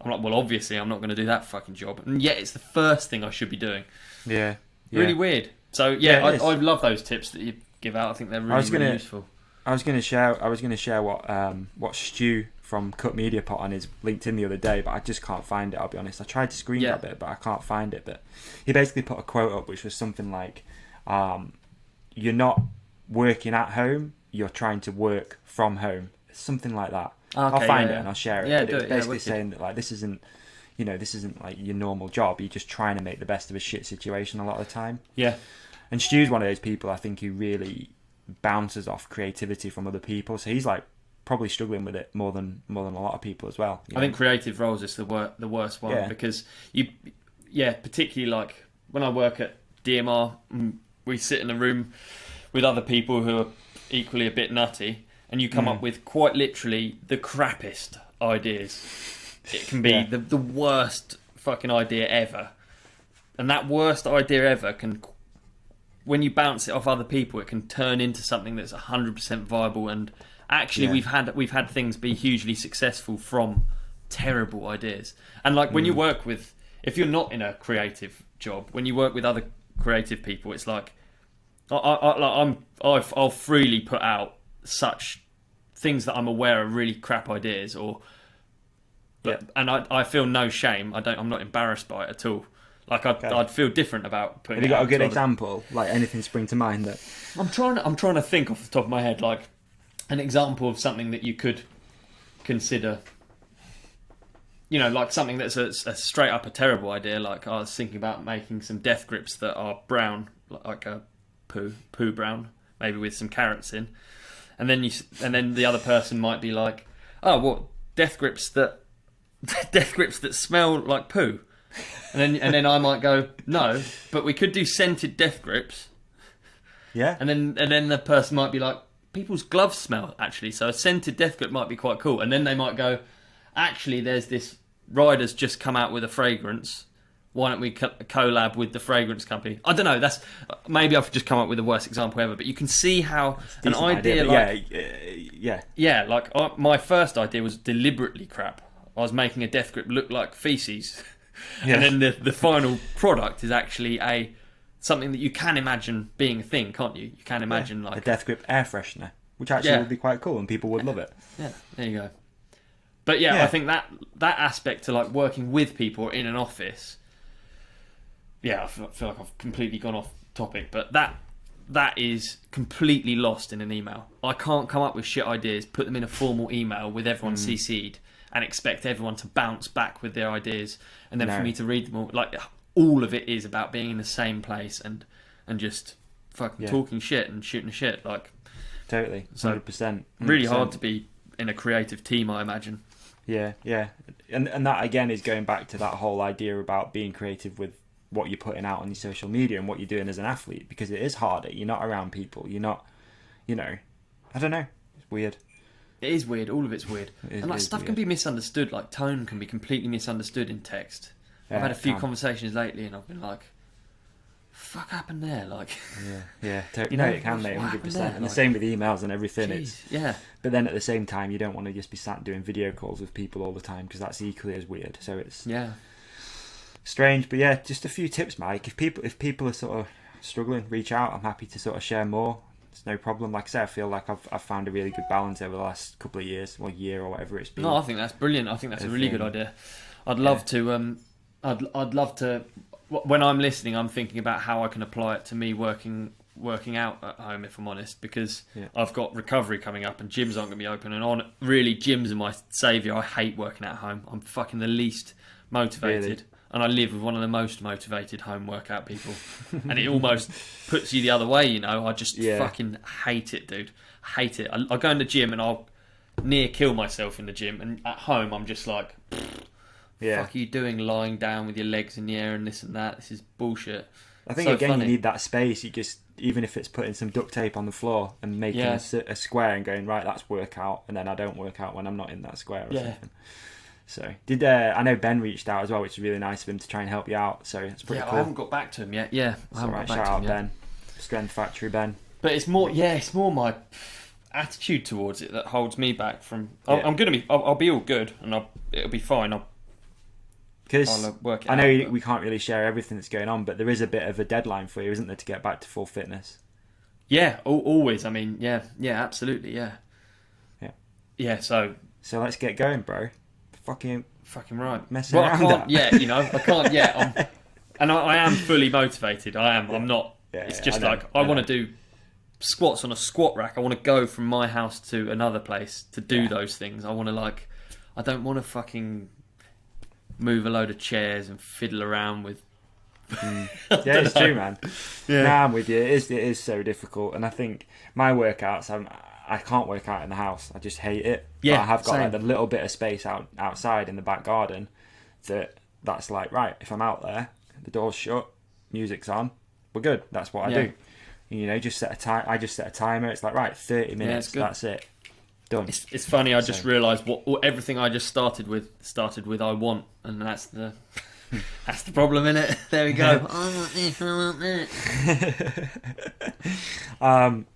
well, obviously I'm not going to do that fucking job. And yet it's the first thing I should be doing. Yeah. Really weird. So I love those tips that you give out. I think they're really useful. I was going to share what Stu from Cut Media put on his LinkedIn the other day, but I just can't find it. I'll be honest. I tried to screen grab it, but I can't find it. But he basically put a quote up, which was something like, "You're not working at home. You're trying to work from home." Something like that. Okay, I'll find it and I'll share it. Yeah, but it's basically saying that like this isn't like your normal job. You're just trying to make the best of a shit situation a lot of the time. Yeah. And Stu's one of those people I think who really bounces off creativity from other people. So he's like probably struggling with it more than a lot of people as well. I think creative roles is the worst one because particularly like when I work at DMR, we sit in a room with other people who are equally a bit nutty, and you come up with quite literally the crappiest ideas. It can be the worst fucking idea ever, and that worst idea ever can, when you bounce it off other people, it can turn into something that's 100% viable. And actually, we've had things be hugely successful from terrible ideas. And like when you work with, if you're not in a creative job, when you work with other creative people, it's like I'll freely put out such things that I'm aware are really crap ideas, and I feel no shame. I'm not embarrassed by it at all. Like I'd feel different about putting. Have you got a good example? Like anything spring to mind that? I'm trying to think off the top of my head, like an example of something that you could consider. Like something that's a straight up a terrible idea. Like I was thinking about making some death grips that are brown, like a poo brown, maybe with some carrots in, and then the other person might be like, oh, what death grips that smell like poo, and then I might go, no, but we could do scented death grips. Yeah. And then the person might be like, people's gloves smell, actually, so a scented death grip might be quite cool. And then they might go, actually, there's this rider's just come out with a fragrance. Why don't we collab with the fragrance company? I don't know. That's maybe I've just come up with the worst example ever, but you can see how an idea like my first idea was deliberately crap. I was making a death grip look like feces, and then the final product is actually something that you can imagine being a thing, can't you? You can imagine like a death grip air freshener, which actually would be quite cool, and people would love it. Yeah, there you go. But I think that aspect to like working with people in an office. Yeah, I feel like I've completely gone off topic, but that is completely lost in an email. I can't come up with shit ideas, put them in a formal email with everyone CC'd, and expect everyone to bounce back with their ideas, and then for me to read them all. Like, all of it is about being in the same place and just fucking talking shit and shooting shit. Like, totally, 100%. Really hard to be in a creative team, I imagine. Yeah, and that again is going back to that whole idea about being creative with what you're putting out on your social media and what you're doing as an athlete, because it is harder. You're not around people. You're not, I don't know. It's weird. It is weird. All of it's weird. And like stuff can be misunderstood. Like tone can be completely misunderstood in text. I've had a few conversations lately, and I've been like, "Fuck happened there?" Like, totally. It can, mate, 100%. And the same with emails and everything. But then at the same time, you don't want to just be sat doing video calls with people all the time, because that's equally as weird. So it's strange. But just a few tips, Mike. If people are sort of struggling, reach out. I'm happy to sort of share more. It's no problem. Like I say, I feel like I've found a really good balance over the last couple of years, or year, or whatever it's been. No, I think that's brilliant. I think that's a really good idea. I'd love to. I'd love to. When I'm listening, I'm thinking about how I can apply it to me working out at home, if I'm honest, because I've got recovery coming up and gyms aren't going to be open. And really, gyms are my saviour. I hate working at home. I'm fucking the least motivated. Really? And I live with one of the most motivated home workout people. And it almost puts you the other way, I just fucking hate it, dude. I hate it. I go in the gym and I'll near kill myself in the gym. And at home, I'm just like, fuck are you doing lying down with your legs in the air and this and that? This is bullshit. I think, you need that space. You just, even if it's putting some duct tape on the floor and making a square and going, right, that's workout. And then I don't work out when I'm not in that square or something. So I know Ben reached out as well, which is really nice of him to try and help you out. So it's pretty cool. I haven't got back to him yet. I haven't got back shout to out him yet. Ben, Strength Factory Ben. But it's more my attitude towards it that holds me back from. I'll be all good and it'll be fine. Because work it I out, know we can't really share everything that's going on, but there is a bit of a deadline for you, isn't there, to get back to full fitness? Yeah, always. I mean, absolutely, yeah. So let's get going, bro. Fucking right. Messing around. I can't yet, I can't yet. I am fully motivated. I am. I'm not. It's just I want to do squats on a squat rack. I want to go from my house to another place to do those things. I want to I don't want to fucking move a load of chairs and fiddle around with. It's true, man. I'm with you. It is so difficult, and I think my workouts, I can't work out in the house. I just hate it. But I have got a little bit of space outside in the back garden that's like, right, if I'm out there, the door's shut, music's on, we're good. That's what I do. Just set a time. I just set a timer. It's like, right, 30 minutes. That's it. Done. It's funny. I just realised what everything I just started with I want, and that's the problem, innit? There we go.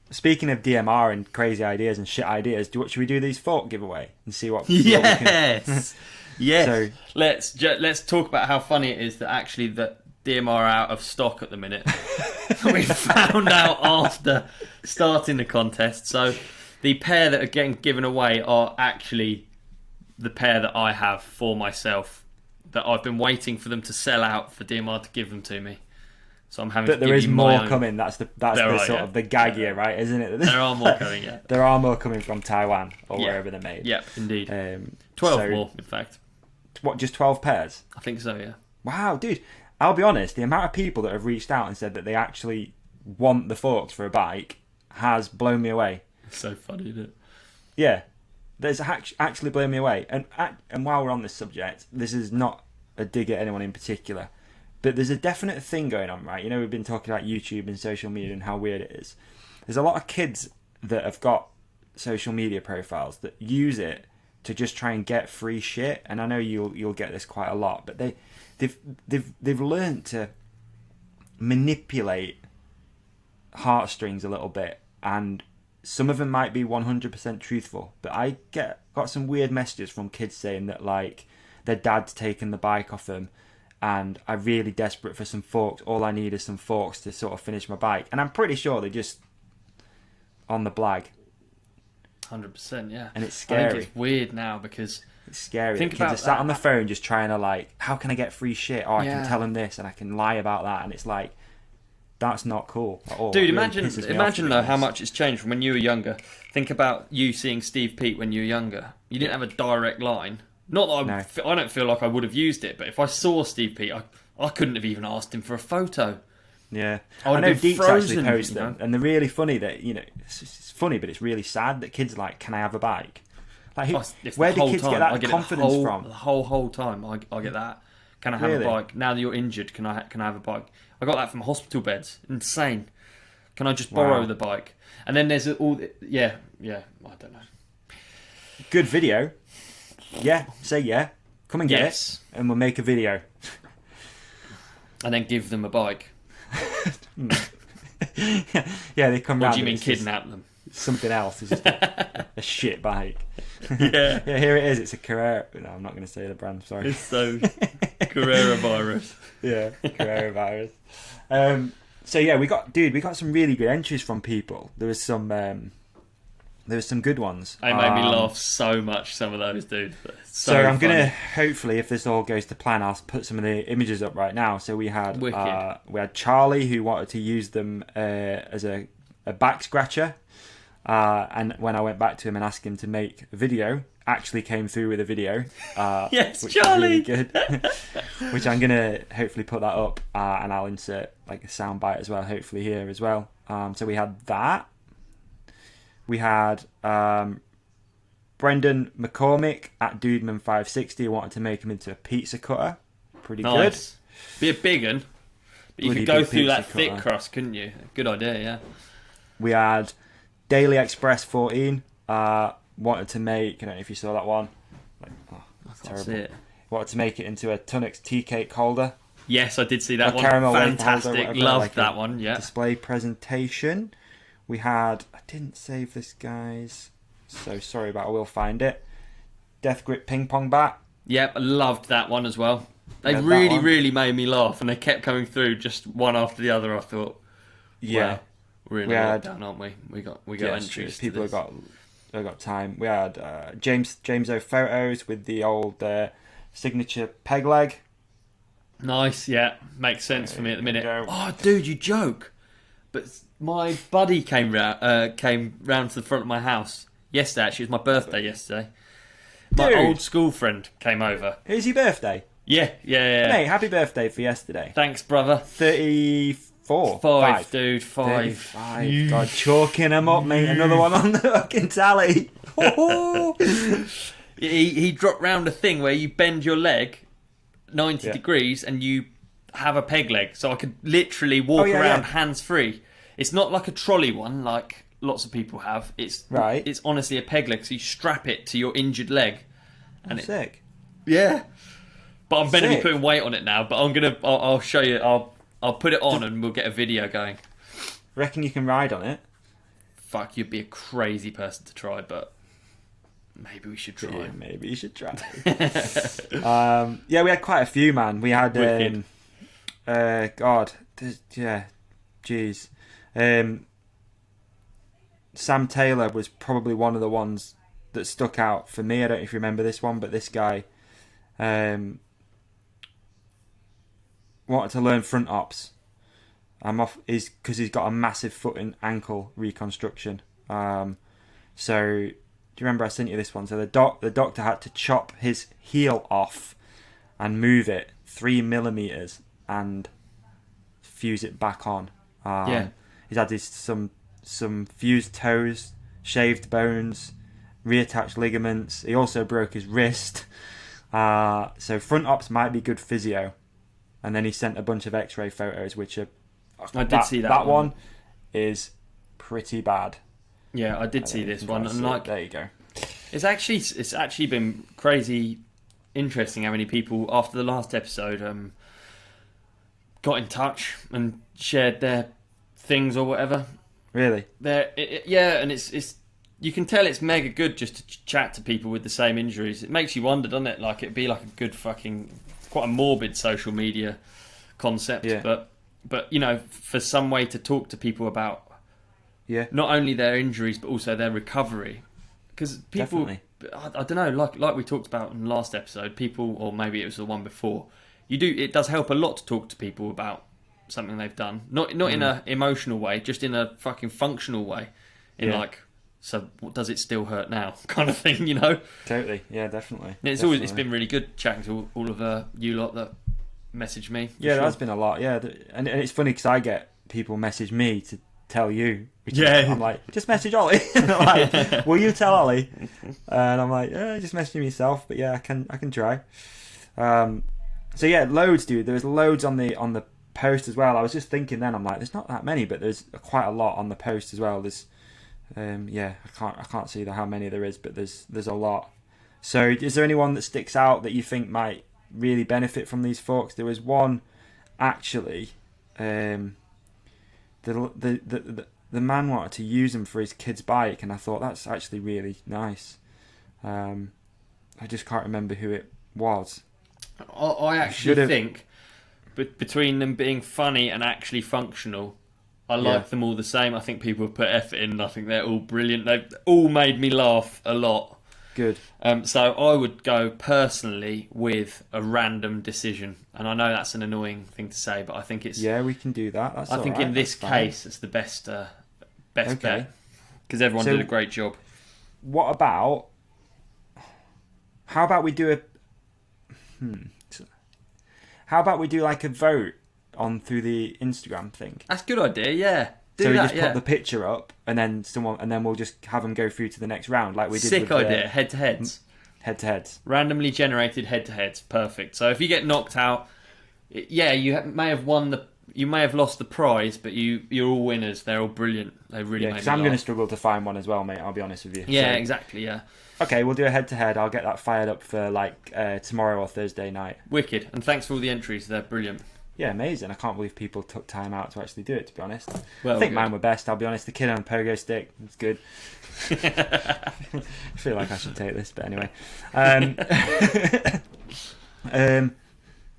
Speaking of DMR and crazy ideas and shit ideas, should we do these fork giveaway and see what? Yes. So let's talk about how funny it is that actually that DMR are out of stock at the minute. We found out after starting the contest. So the pair that are getting given away are actually the pair that I have for myself. That I've been waiting for them to sell out for DMR to give them to me. So I'm having. But there is more coming. That's the sort of the gag here, right? Isn't it? There are more coming. Yeah. There are more coming from Taiwan or wherever they're made. Yeah, indeed. 12 more, in fact. What? Just 12 pairs? I think so. Yeah. Wow, dude. I'll be honest. The amount of people that have reached out and said that they actually want the forks for a bike has blown me away. It's so funny, isn't it? Yeah, there's actually blown me away. And while we're on this subject, this is not a dig at anyone in particular, but there's a definite thing going on, right? You know, we've been talking about YouTube and social media and how weird it is. There's a lot of kids that have got social media profiles that use it to just try and get free shit. And I know you'll get this quite a lot, but they've learned to manipulate heartstrings a little bit, and some of them might be 100% truthful, but I got some weird messages from kids saying that like their dad's taken the bike off them and I'm really desperate for some forks. All I need is some forks to sort of finish my bike. And I'm pretty sure they're just on the blag. 100%, yeah. And it's scary. I think it's weird now because it's scary. Think Kids about are sat on the that. phone just trying to like, how can I get free shit? Oh, I can tell them this and I can lie about that. And it's like, that's not cool at all. Dude, It really pisses me off, imagine to be though how honest. much it's changed from when you were younger. Think about you seeing Steve Pete when you were younger. You didn't have a direct line. Not that I don't feel like I would have used it, but if I saw Steve Pete, I couldn't have even asked him for a photo. Yeah, I I know would have been Deeks actually frozen, post you them, know? and they're really funny. That it's funny, but it's really sad that kids are like, "Can I have a bike?" Like, It's where the do whole kids time. get I that get confidence it from? The whole time, I get that. Can I have Really? a bike? Now that you're injured, can I have a bike? I got that from hospital beds. Insane. Can I just borrow Wow. the bike? And then there's all. Yeah. I don't know. Good video. Yeah, say yeah. Come and get Yes. it, and we'll make a video. And then give them a bike. Yeah, they come What round. do you and mean it's just kidnap them? something else. It's just a shit bike. Yeah. Yeah, here it is. It's a Carrera. No, I'm not going to say the brand. Sorry. It's so coronavirus. Yeah, coronavirus. So yeah, we got some really good entries from people. There was some good ones. They made me laugh so much. Some of those, dude. So I'm gonna hopefully, if this all goes to plan, I'll put some of the images up right now. So we had Charlie who wanted to use them as a back scratcher, and when I went back to him and asked him to make a video, actually came through with a video. Yes, which is Charlie. really good. Which I'm gonna hopefully put that up, and I'll insert like a soundbite as well, hopefully here as well. So we had that. We had Brendan McCormick at Dudeman560 wanted to make him into a pizza cutter. Pretty Nice. Be a big one. But you Bloody could go big through that pizza thick cutter. crust, couldn't you? Good idea, yeah. good. We had Daily Express 14 wanted to make, I don't know if you saw that one. Like, That's terrible. it. Wanted to make it into a Tunnix tea cake holder. Yes, I did see that A one. caramel wafer holder, Fantastic. whatever, Loved like that a one, yeah. Display presentation. We had, I didn't save this, guys, so sorry, but I will find it. Death Grip ping pong bat. Yep, I loved that one as well. They Yeah, that really, one. really made me laugh, and they kept coming through just one after the other. I thought, Yeah, wow, we're in We a had- lockdown, aren't we? We got yeah, entries. to people this. have got time. We had James O photos with the old signature peg leg. Nice, yeah, makes sense for me at the minute. Go. Oh, dude, you joke! But my buddy came round to the front of my house yesterday. Actually, it was my birthday yesterday. My Dude. old school friend came over. Who's your birthday? Yeah. Mate, happy birthday for yesterday. Thanks, brother. 34. Five, dude, 5. 35. God, chalking them up, mate. Another one on the fucking tally. He dropped round a thing where you bend your leg 90 Yeah. degrees and you have a peg leg, so I could literally walk yeah, around yeah. hands free. It's not like a trolley one like lots of people have. It's Right. It's honestly a peg leg, so you strap it to your injured leg. And it, Sick. yeah. But I'm meant to be Sick. putting weight on it now. But I'll show you. I'll put it on and we'll get a video going. Reckon you can ride on it? Fuck, you'd be a crazy person to try, but maybe we should try. Yeah, maybe you should try. Yeah, we had quite a few, man. We had Wicked. jeez. Sam Taylor was probably one of the ones that stuck out for me. I don't know if you remember this one, but this guy wanted to learn front ops. Because he's got a massive foot and ankle reconstruction. So do you remember I sent you this one? So the doctor had to chop his heel off and move it 3 millimeters and fuse it back on. Yeah. He's had some some fused toes, shaved bones, reattached ligaments. He also broke his wrist. So front ops might be good physio. And then he sent a bunch of X-ray photos, which are... I did see that one is pretty bad. Yeah, I did see this one. And like, there you go. It's actually been crazy interesting how many people after the last episode got in touch and shared their things or whatever. Really? And it's you can tell it's mega good just to chat to people with the same injuries. It makes you wonder, doesn't it? Like it'd be like a good quite a morbid social media concept, but you know, for some way to talk to people about not only their injuries but also their recovery, because people, I don't know, like we talked about in the last episode, people, or maybe it was the one before, it does help a lot to talk to people about something they've done, not in a emotional way, just in a fucking functional way, like, so does it still hurt now, kind of thing, you know? Totally, yeah, definitely. And it's been really good chatting to all of you lot that message me. Yeah, there has been a lot. Yeah, and it's funny because I get people message me to tell you. I'm like, just message Ollie. Like, will you tell Ollie? And I'm like, just message me yourself. But yeah, I can try. So yeah, loads, dude. There's loads on the post as well. I was just thinking then, I'm like, there's not that many, but there's quite a lot on the post as well. There's I can't see how many there is, but there's a lot. So is there anyone that sticks out that you think might really benefit from these forks? There was one actually, the man wanted to use them for his kid's bike, and I thought that's actually really nice. I just can't remember who it was. I actually think between them being funny and actually functional, I like them all the same. I think people have put effort in, and I think they're all brilliant. They've all made me laugh a lot. Good. So I would go personally with a random decision, and I know that's an annoying thing to say, but I think it's... Yeah, we can do that. I think in this case, it's the best bet, because everyone did a great job. What about... How about we do like a vote on through the Instagram thing? That's a good idea, yeah. So we just put the picture up, and then we'll just have them go through to the next round, like we did. Sick idea. Head to heads. Head to heads. Randomly generated head to heads. Perfect. So if you get knocked out, you may have won you may have lost the prize, but you're all winners. They're all brilliant. They really made me laugh. I'm going to struggle to find one as well, mate. I'll be honest with you. Yeah, exactly. Yeah. Okay, we'll do a head to head. I'll get that fired up for tomorrow or Thursday night. Wicked. And thanks for all the entries. They're brilliant. Yeah, amazing. I can't believe people took time out to actually do it, to be honest. Well, I think mine were best, I'll be honest. The kid on a pogo stick, it's good. I feel like I should take this, but anyway.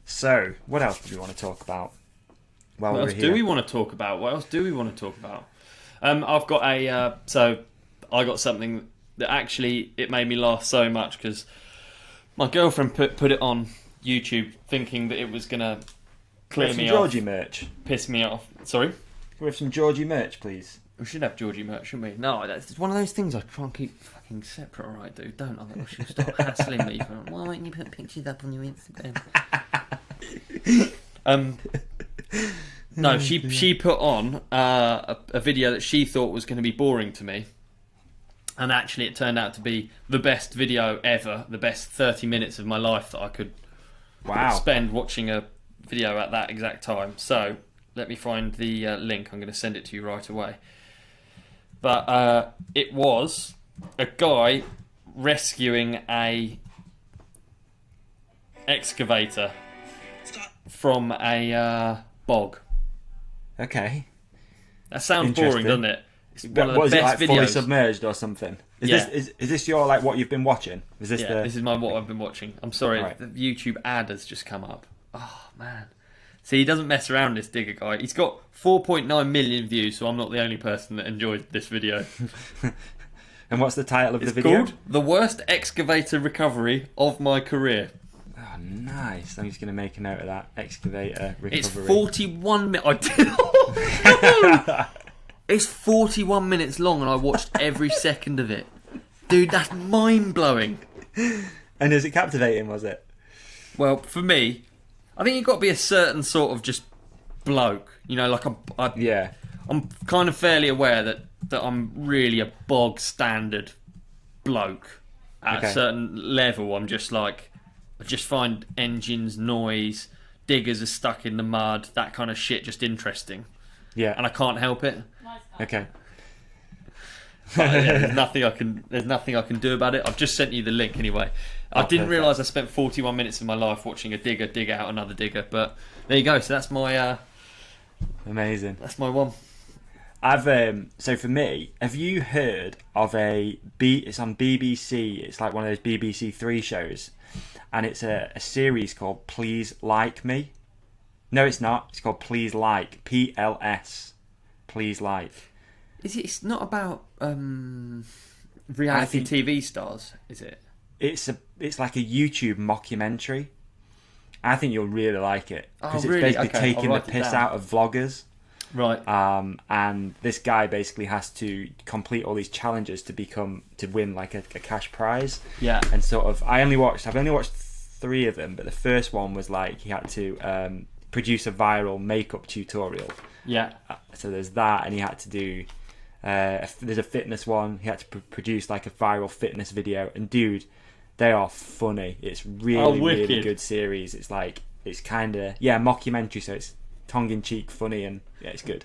So, what else do we want to talk about? What else do we want to talk about? I've got I got something that actually, it made me laugh so much, because my girlfriend put it on YouTube thinking that it was going to clear me off. Georgie merch. Piss me off. Sorry? Can we have some Georgie merch, please? We should have Georgie merch, shouldn't we? No, it's one of those things I try and keep fucking separate, alright, dude? Don't. I think she'll start hassling me for, why don't you put pictures up on your Instagram? No, she put on a video that she thought was going to be boring to me. And actually it turned out to be the best video ever. The best 30 minutes of my life that I could spend watching a video at that exact time. So let me find the link. I'm going to send it to you right away. But it was a guy rescuing a excavator from a bog. Okay. That sounds boring, doesn't it? It's one of the best it, like, videos. Fully submerged or something? Is this your what you've been watching? Is this this is what I've been watching. I'm sorry, the YouTube ad has just come up. Oh man. See, he doesn't mess around, this digger guy. He's got 4.9 million views, so I'm not the only person that enjoyed this video. And what's the title of the video? It's called The Worst Excavator Recovery of My Career. Oh, nice. I'm just going to make a note of that. Excavator recovery. It's 41 minutes. It's 41 minutes long, and I watched every second of it. Dude, that's mind-blowing. And is it captivating, was it? Well, for me, I think you've got to be a certain sort of just bloke. You know, like I'm kind of fairly aware that that I'm really a bog standard bloke. At a certain level, I'm just like, I just find engines, noise, diggers are stuck in the mud, that kind of shit just interesting. Yeah. And I can't help it. Okay. But, yeah, there's nothing I can do about it. I've just sent you the link anyway. I didn't realise I spent 41 minutes of my life watching a digger dig out another digger, but there you go. So that's my amazing. That's my one. So for me, have you heard of it's on BBC, it's like one of those BBC Three shows, and it's a series called Please Like Me. No, it's not. It's called Please Like, PLS. Please Like. It's not about reality TV stars, is it? It's like a YouTube mockumentary. I think you'll really like it because it's basically taking the piss out of vloggers. Right. And this guy basically has to complete all these challenges to win like a cash prize. Yeah. And sort of, I've only watched 3 of them, but the first one was like he had to produce a viral makeup tutorial. Yeah. So there's that, and he had to do. There's a fitness one. He had to produce like a viral fitness video, and dude, they are funny. It's really good series. It's like it's kind of mockumentary, so it's tongue-in-cheek funny, and it's good.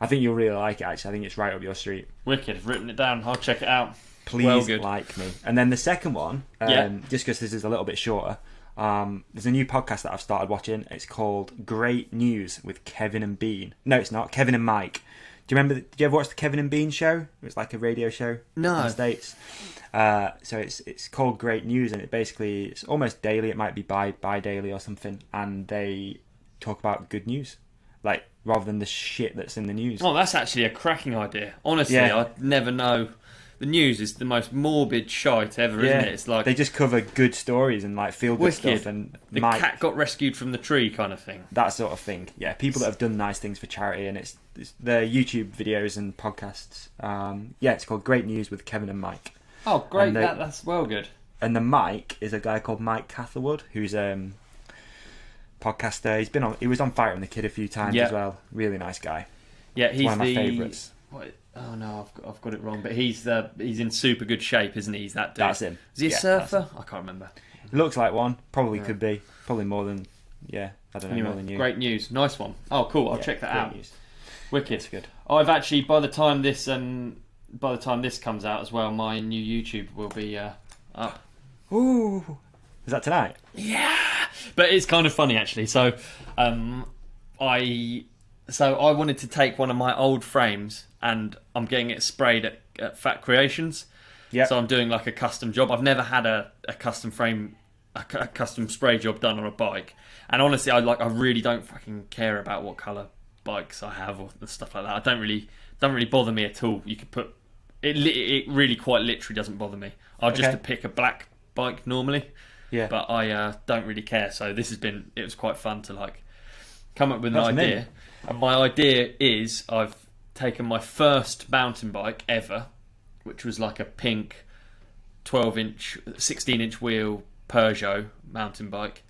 I think you'll really like it, actually. I think it's right up your street. Wicked. I've written it down. I'll check it out. Please Like Me. And then the second one, just because this is a little bit shorter, there's a new podcast that I've started watching. It's called Great News with Kevin and Bean. No, it's not. Kevin and Mike. Do you remember? Did you ever watch the Kevin and Bean show? It was like a radio show in the States. So it's called Great News, and it's almost daily. It might be bi-daily or something, and they talk about good news, like rather than the shit that's in the news. Oh, that's actually a cracking idea. Honestly, I'd never know. The news is the most morbid shite ever, isn't it? It's like they just cover good stories and like feel good stuff, and the cat got rescued from the tree kind of thing. That sort of thing. Yeah, people that have done nice things for charity, and it's their YouTube videos and podcasts. It's called Great News with Kevin and Mike. Oh, great! That's well good. And the Mike is a guy called Mike Catherwood, who's podcaster. He was on Fighter and the Kid a few times as well. Really nice guy. Yeah, he's one of my favourites. Oh no, I've got it wrong. But he's in super good shape, isn't he? He's that dude. That's him. Is he a surfer? I can't remember. Looks like one. Probably could be. Probably more than. Yeah, I don't know. Anyway, more than you. Great news. Nice one. Oh, cool. I'll check that out. News. Wicked. That's good. I've actually by the time this comes out as well, my new YouTube will be up. Ooh, is that tonight? Yeah, but it's kind of funny actually. So, I wanted to take one of my old frames, and I'm getting it sprayed at Fat Creations. Yeah. So I'm doing like a custom job. I've never had a custom frame, a custom spray job done on a bike. And honestly, I really don't fucking care about what colour bikes I have or stuff like that. I don't really bother me at all. You could put it. It really quite literally doesn't bother me. I'll just pick a black bike normally. Yeah. But I don't really care. So it was quite fun to like come up with an idea. And my idea is I've taken my first mountain bike ever, which was like a pink 12-inch, 16-inch wheel Peugeot mountain bike.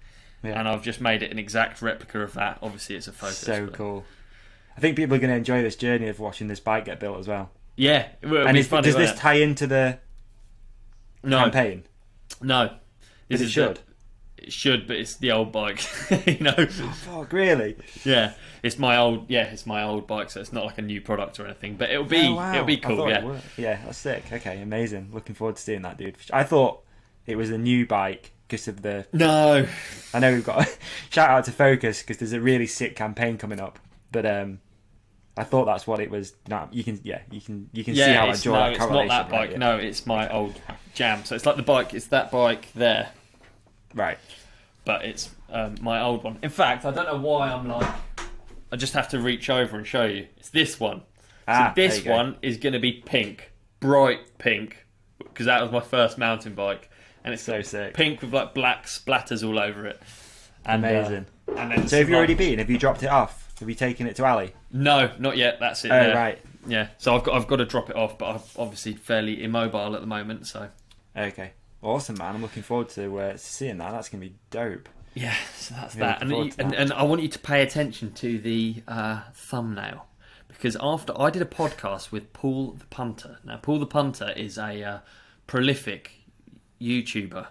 Yeah. And I've just made it an exact replica of that. Obviously, it's a Focus. So cool. I think people are going to enjoy this journey of watching this bike get built as well. Yeah. Does this tie into the campaign? No. But it should. It should, but it's the old bike. You know. Oh, fuck, really? Yeah. It's my old bike, so it's not like a new product or anything. But it'll be cool, yeah. Yeah, that's sick. Okay, amazing. Looking forward to seeing that, dude. I thought it was a new bike because of the... No. I know we've got... Shout out to Focus because there's a really sick campaign coming up. But I thought that's what it was. No, you can see how I draw that correlation. It's not that bike. Right? No, it's my old Jam. So it's like the bike. It's that bike there. Right. But it's my old one. In fact, I don't know why I'm like... I just have to reach over and show you. It's this one. So this one is going to be pink. Bright pink. Because that was my first mountain bike. And it's so sick. Pink with like black splatters all over it. And, amazing. And then so have you already been? Have you dropped it off? Have you taken it to Ali? No, not yet. That's it. Oh, right. Yeah. So I've got to drop it off, but I'm obviously fairly immobile at the moment. So. Okay. Awesome, man. I'm looking forward to seeing that. That's going to be dope. Yeah, so that's that. And I want you to pay attention to the thumbnail, because after I did a podcast with Paul the Punter. Now, Paul the Punter is a prolific YouTuber.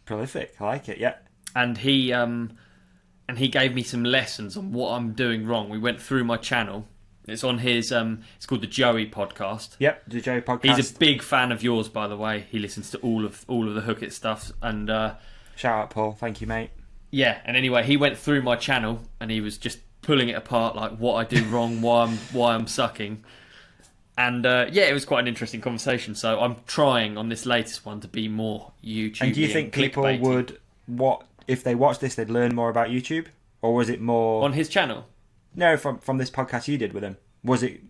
Prolific, I like it. Yeah. And he gave me some lessons on what I'm doing wrong. We went through my channel. It's on his. It's called the Joey podcast. Yep, the Joey podcast. He's a big fan of yours, by the way. He listens to all of the Hook It stuff. And shout out, Paul. Thank you, mate. yeah. And anyway, he went through my channel and he was just pulling it apart, like what I do wrong, why I'm sucking. And it was quite an interesting conversation. So I'm trying on this latest one to be more YouTube. And do you think people clickbaity. would if they watched this, they'd learn more about YouTube, or was it more on his channel? No, from this podcast you did with him. Was it?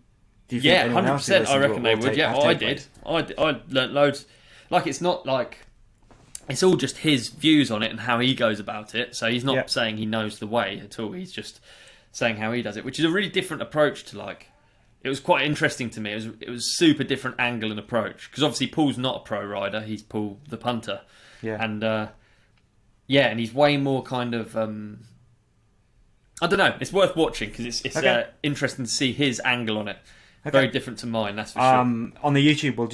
Do you think Yeah, anyone else who 100%. I listened reckon they will would. take- Yeah, have I takeaways? did. I learnt loads. Like, it's not like it's all just his views on it and how he goes about it. So he's not saying he knows the way at all. He's just saying how he does it, which is a really different approach to like. It was quite interesting to me. It was super different angle and approach because obviously Paul's not a pro rider. He's Paul the Punter. Yeah. And and he's way more kind of. I don't know. It's worth watching because it's Okay. interesting to see his angle on it. Okay. Very different to mine, that's for sure. On the YouTube, we'll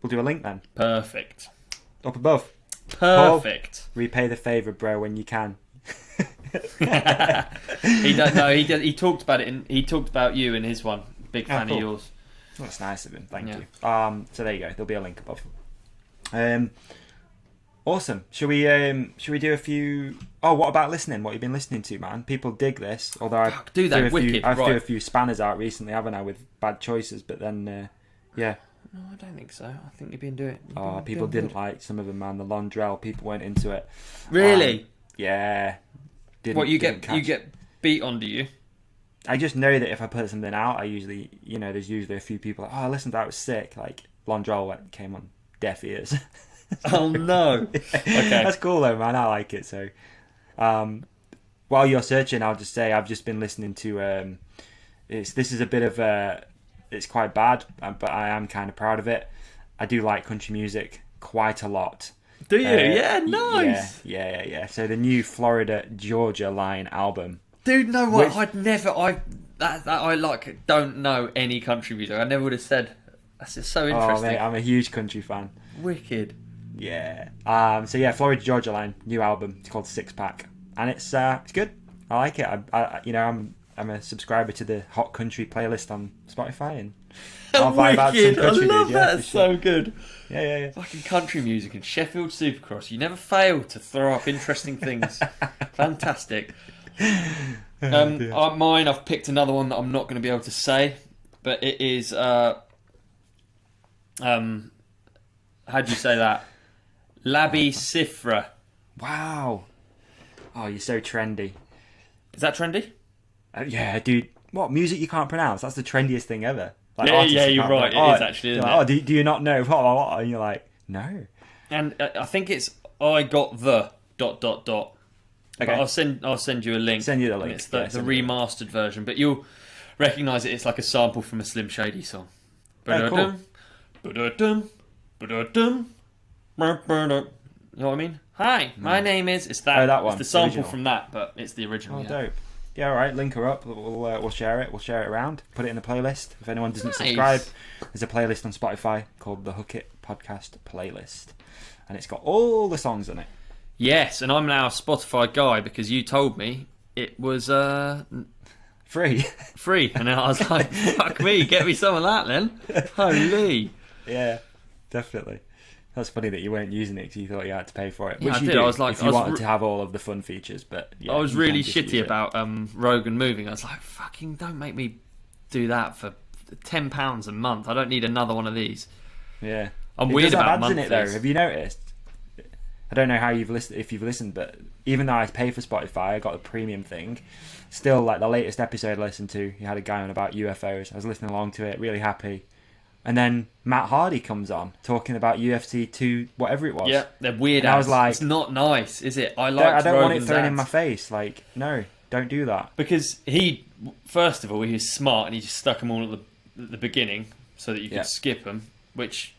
do a link then Perfect. up above. Perfect. Repay the favour, bro, when you can. He don't know. He talked about it. He talked about you in his one. Big fan cool. of yours. That's nice of him. Thank Yeah. you. So there you go. There'll be a link above. Awesome. Should we do a few? Oh, what about listening? What you've been listening to, man? People dig this. Although I Do they? Wicked, I've right. threw a few spanners out recently, haven't I, with bad choices? But then, yeah. No, I don't think so. I think you've been doing it. Oh, people didn't like some of them, man. The Londrell, people weren't into it. Really? Yeah. What you Didn't catch. get beat on? Do you? I just know that if I put something out, I usually, there's usually a few people like, oh, I listened to that, it was sick. Like Londrell came on deaf ears. Oh no. Okay. That's cool though, man. I like it. So, while you're searching, I'll just say I've just been listening to. This is a bit of it's quite bad, but I am kind of proud of it. I do like country music quite a lot. Do you? Yeah, nice. Yeah. So the new Florida Georgia Line album. Dude, no what? Which- I'd never. I like don't know any country music. I never would have said. That's just so interesting. Oh, mate, I'm a huge country fan. Wicked. Yeah. So yeah, Florida Georgia Line, new album. It's called Six Pack, and it's good. I like it. I'm a subscriber to the Hot Country playlist on Spotify, and I'll vibe out some Wicked. I country love dude, yeah, that. for It's sure. so good. Yeah. Fucking country music and Sheffield Supercross. You never fail to throw up interesting things. Fantastic. Mine, I've picked another one that I'm not going to be able to say, but it is. How'd you say that? Labi Sifra. Wow. Oh, you're so trendy. Is that trendy? Yeah, dude. What music you can't pronounce? That's the trendiest thing ever. Like, Yeah, artists yeah, you you're can't right. pronounce- It is actually, you're isn't like, it? Oh, do you not know? What? And you're like, no. And I think it's I got the ... Okay. But I'll send you a link. Send you the And link. It's Yeah, the send me the link. remastered version, but you'll recognise it. It's like a sample from a Slim Shady song. Oh, cool. Ba-da-dum, ba-da-dum, ba-da-dum. You know what I mean? Hi, my name is. It's that. Oh, that one, It's the sample original. from that, but it's the original. Oh, yeah. dope. Yeah, all right. Link her up. We'll share it. We'll share it around. Put it in the playlist. If anyone doesn't Nice. subscribe, there's a playlist on Spotify called the Hook It Podcast Playlist, and it's got all the songs in it. Yes, and I'm now a Spotify guy because you told me it was Free. free, and then I was like, "Fuck me, get me some of that then." Holy. Yeah, definitely. That's funny that you weren't using it because you thought you had to pay for it. Yeah, Which I you did. do I was like- if I you was wanted to have all of the fun features, but yeah, I was you really can just use shitty it. about Rogan moving. I was like, fucking don't make me do that for £10 a month. I don't need another one of these. Yeah, I'm it weird does have about ads in it though. monthlies. Have you noticed? I don't know how you've listened, if you've listened, but even though I pay for Spotify, I got the premium thing. Still, like the latest episode I listened to, he had a guy on about UFOs. I was listening along to it, really happy. And then Matt Hardy comes on talking about UFC 2, whatever it was. Yeah, they're weird And I was ads. like- It's not nice, is it? I I don't want it Rogan's thrown in my ads. face. Like, no, don't do that. Because he, first of all, he was smart and he just stuck them all at the beginning so that you could Yeah. skip them, which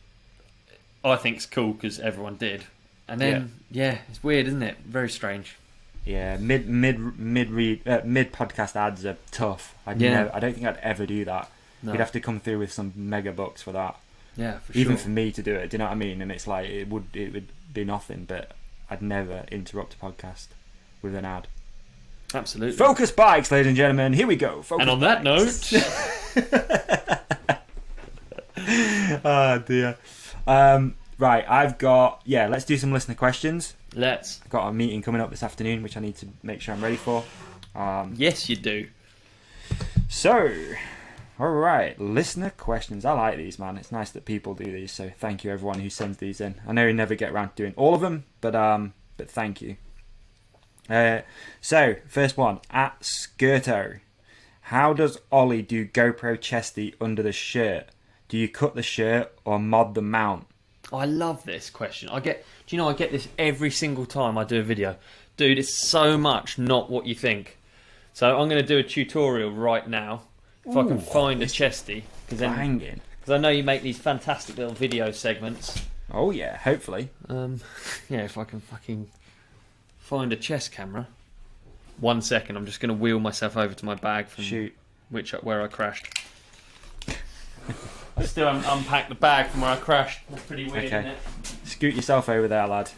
I think's cool because everyone did. And then, yeah, it's weird, isn't it? Very strange. Yeah, mid podcast ads are tough. I don't think I'd ever do that. No. You'd have to come through with some mega bucks for that. Yeah, for Even sure. for me to do it, do you know what I mean? And it's like it would be nothing, but I'd never interrupt a podcast with an ad. Absolutely. Focus bikes, ladies and gentlemen. Here we go. Focus And on that bikes. note, Oh dear. Right, I've got let's do some listener questions. let's. I've got a meeting coming up this afternoon, which I need to make sure I'm ready for. Yes, you do. So, all right, listener questions. I like these, man. It's nice that people do these. So, thank you everyone who sends these in. I know you never get around to doing all of them, but thank you. So, first one at Skirto. How does Ollie do GoPro chesty under the shirt? Do you cut the shirt or mod the mount? I love this question. I get this every single time I do a video. Dude, it's so much not what you think. So I'm going to do a tutorial right now. If I can find a chesty. Banging. Because I know you make these fantastic little video segments. Oh yeah, hopefully. If I can fucking find a chest camera. 1 second, I'm just going to wheel myself over to my bag from where I crashed. I still haven't unpacked the bag from where I crashed. That's pretty weird, isn't it? Scoot yourself over there, lad.